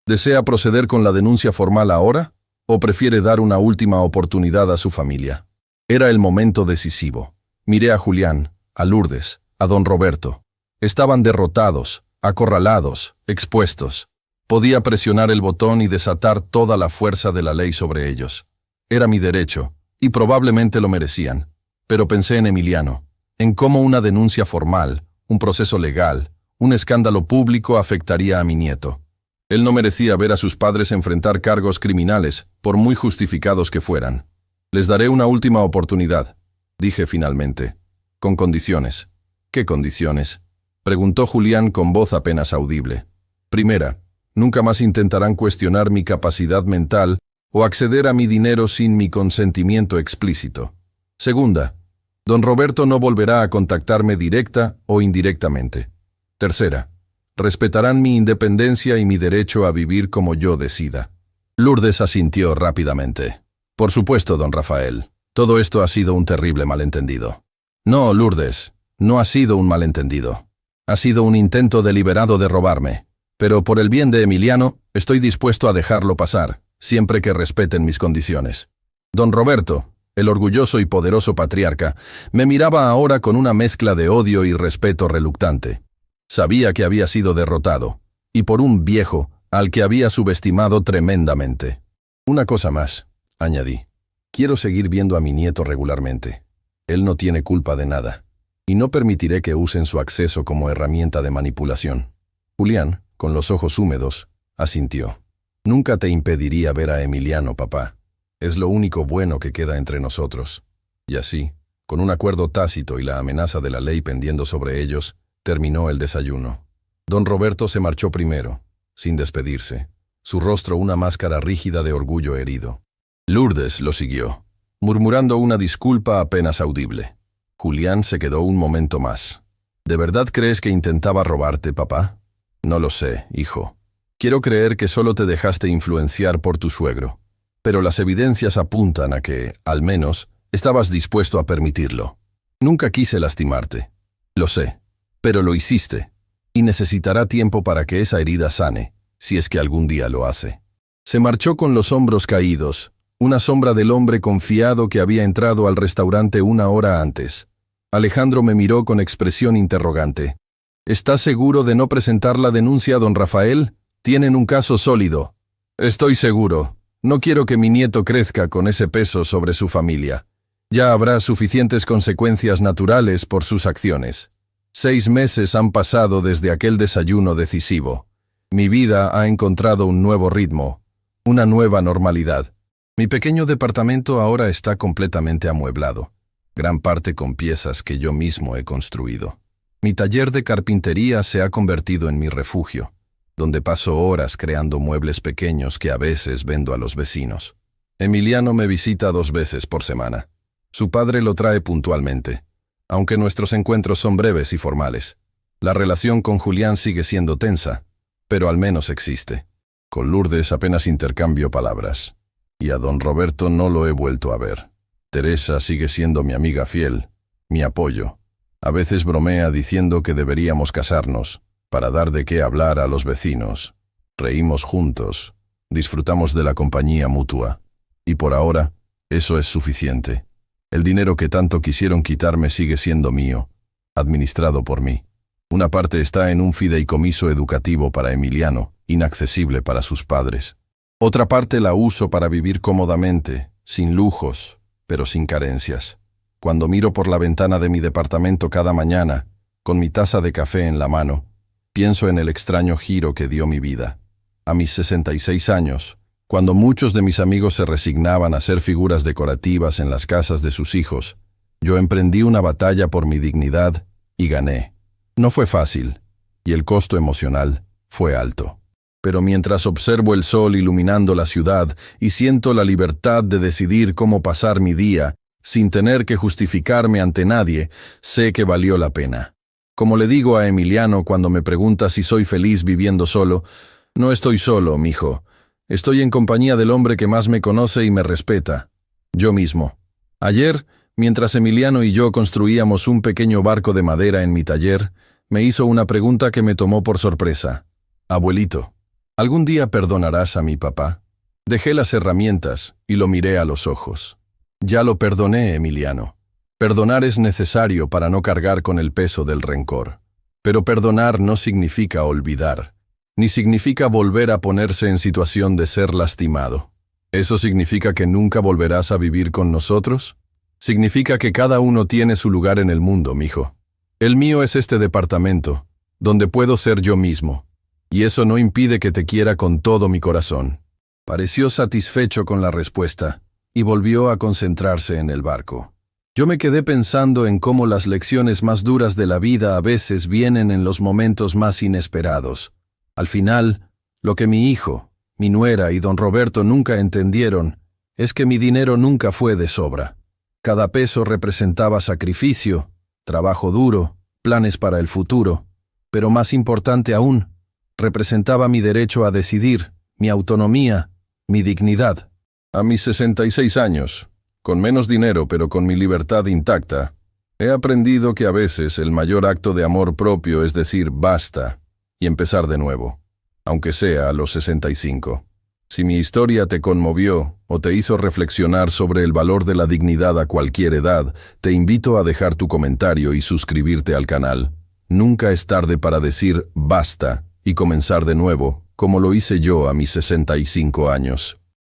Speaker 1: ¿desea proceder con la denuncia formal ahora o prefiere dar una última oportunidad a su familia?» Era el momento decisivo. Miré a Julián, a Lourdes, a don Roberto. Estaban derrotados, acorralados, expuestos. Podía presionar el botón y desatar toda la fuerza de la ley sobre ellos. Era mi derecho, y probablemente lo merecían. Pero pensé en Emiliano, en cómo una denuncia formal, un proceso legal, un escándalo público afectaría a mi nieto. Él no merecía ver a sus padres enfrentar cargos criminales, por muy justificados que fueran. «Les daré una última oportunidad», dije finalmente, «con condiciones». «¿Qué condiciones?», preguntó Julián con voz apenas audible. «Primera, nunca más intentarán cuestionar mi capacidad mental o acceder a mi dinero sin mi consentimiento explícito. Segunda, don Roberto no volverá a contactarme directa o indirectamente. Tercera, respetarán mi independencia y mi derecho a vivir como yo decida». Lourdes asintió rápidamente. «Por supuesto, don Rafael. Todo esto ha sido un terrible malentendido». «No, Lourdes, no ha sido un malentendido. Ha sido un intento deliberado de robarme. Pero por el bien de Emiliano, estoy dispuesto a dejarlo pasar, siempre que respeten mis condiciones». Don Roberto, el orgulloso y poderoso patriarca, me miraba ahora con una mezcla de odio y respeto reluctante. Sabía que había sido derrotado, y por un viejo al que había subestimado tremendamente. «Una cosa más», añadí. «Quiero seguir viendo a mi nieto regularmente. Él no tiene culpa de nada, y no permitiré que usen su acceso como herramienta de manipulación». Julián, con los ojos húmedos, asintió. «Nunca te impediría ver a Emiliano, papá. Es lo único bueno que queda entre nosotros». Y así, con un acuerdo tácito y la amenaza de la ley pendiendo sobre ellos, terminó el desayuno. Don Roberto se marchó primero, sin despedirse, su rostro una máscara rígida de orgullo herido. Lourdes lo siguió, murmurando una disculpa apenas audible. Julián se quedó un momento más. «¿De verdad crees que intentaba robarte, papá?» «No lo sé, hijo. Quiero creer que solo te dejaste influenciar por tu suegro. Pero las evidencias apuntan a que, al menos, estabas dispuesto a permitirlo. Nunca quise lastimarte. Lo sé. Pero lo hiciste. Y necesitará tiempo para que esa herida sane, si es que algún día lo hace». Se marchó con los hombros caídos, una sombra del hombre confiado que había entrado al restaurante 1 hora antes. Alejandro me miró con expresión interrogante. ¿Está seguro de no presentar la denuncia a don Rafael? Tienen un caso sólido. Estoy seguro. No quiero que mi nieto crezca con ese peso sobre su familia. Ya habrá suficientes consecuencias naturales por sus acciones. 6 meses han pasado desde aquel desayuno decisivo. Mi vida ha encontrado un nuevo ritmo, una nueva normalidad. Mi pequeño departamento ahora está completamente amueblado, gran parte con piezas que yo mismo he construido. Mi taller de carpintería se ha convertido en mi refugio, donde paso horas creando muebles pequeños que a veces vendo a los vecinos. Emiliano me visita 2 veces por semana. Su padre lo trae puntualmente, aunque nuestros encuentros son breves y formales. La relación con Julián sigue siendo tensa, pero al menos existe. Con Lourdes apenas intercambio palabras, y a don Roberto no lo he vuelto a ver. Teresa sigue siendo mi amiga fiel, mi apoyo. A veces bromea diciendo que deberíamos casarnos, para dar de qué hablar a los vecinos. Reímos juntos, disfrutamos de la compañía mutua, y por ahora, eso es suficiente. El dinero que tanto quisieron quitarme sigue siendo mío, administrado por mí. Una parte está en un fideicomiso educativo para Emiliano, inaccesible para sus padres. Otra parte la uso para vivir cómodamente, sin lujos, pero sin carencias. Cuando miro por la ventana de mi departamento cada mañana, con mi taza de café en la mano, pienso en el extraño giro que dio mi vida. A mis 66 años, cuando muchos de mis amigos se resignaban a ser figuras decorativas en las casas de sus hijos, yo emprendí una batalla por mi dignidad y gané. No fue fácil, y el costo emocional fue alto. Pero mientras observo el sol iluminando la ciudad y siento la libertad de decidir cómo pasar mi día, sin tener que justificarme ante nadie, sé que valió la pena. Como le digo a Emiliano cuando me pregunta si soy feliz viviendo solo, no estoy solo, mijo. Estoy en compañía del hombre que más me conoce y me respeta, yo mismo. Ayer, mientras Emiliano y yo construíamos un pequeño barco de madera en mi taller, me hizo una pregunta que me tomó por sorpresa. Abuelito, ¿algún día perdonarás a mi papá? Dejé las herramientas y lo miré a los ojos. Ya lo perdoné, Emiliano. Perdonar es necesario para no cargar con el peso del rencor. Pero perdonar no significa olvidar, ni significa volver a ponerse en situación de ser lastimado. ¿Eso significa que nunca volverás a vivir con nosotros? Significa que cada uno tiene su lugar en el mundo, mijo. El mío es este departamento, donde puedo ser yo mismo, y eso no impide que te quiera con todo mi corazón. Pareció satisfecho con la respuesta, y volvió a concentrarse en el barco. Yo me quedé pensando en cómo las lecciones más duras de la vida a veces vienen en los momentos más inesperados. Al final, lo que mi hijo, mi nuera y don Roberto nunca entendieron es que mi dinero nunca fue de sobra. Cada peso representaba sacrificio, trabajo duro, planes para el futuro, pero más importante aún, representaba mi derecho a decidir, mi autonomía, mi dignidad. A mis 66 años, con menos dinero pero con mi libertad intacta, he aprendido que a veces el mayor acto de amor propio es decir basta y empezar de nuevo, aunque sea a los 65. Si mi historia te conmovió o te hizo reflexionar sobre el valor de la dignidad a cualquier edad, te invito a dejar tu comentario y suscribirte al canal. Nunca es tarde para decir basta y comenzar de nuevo, como lo hice yo a mis 65 años.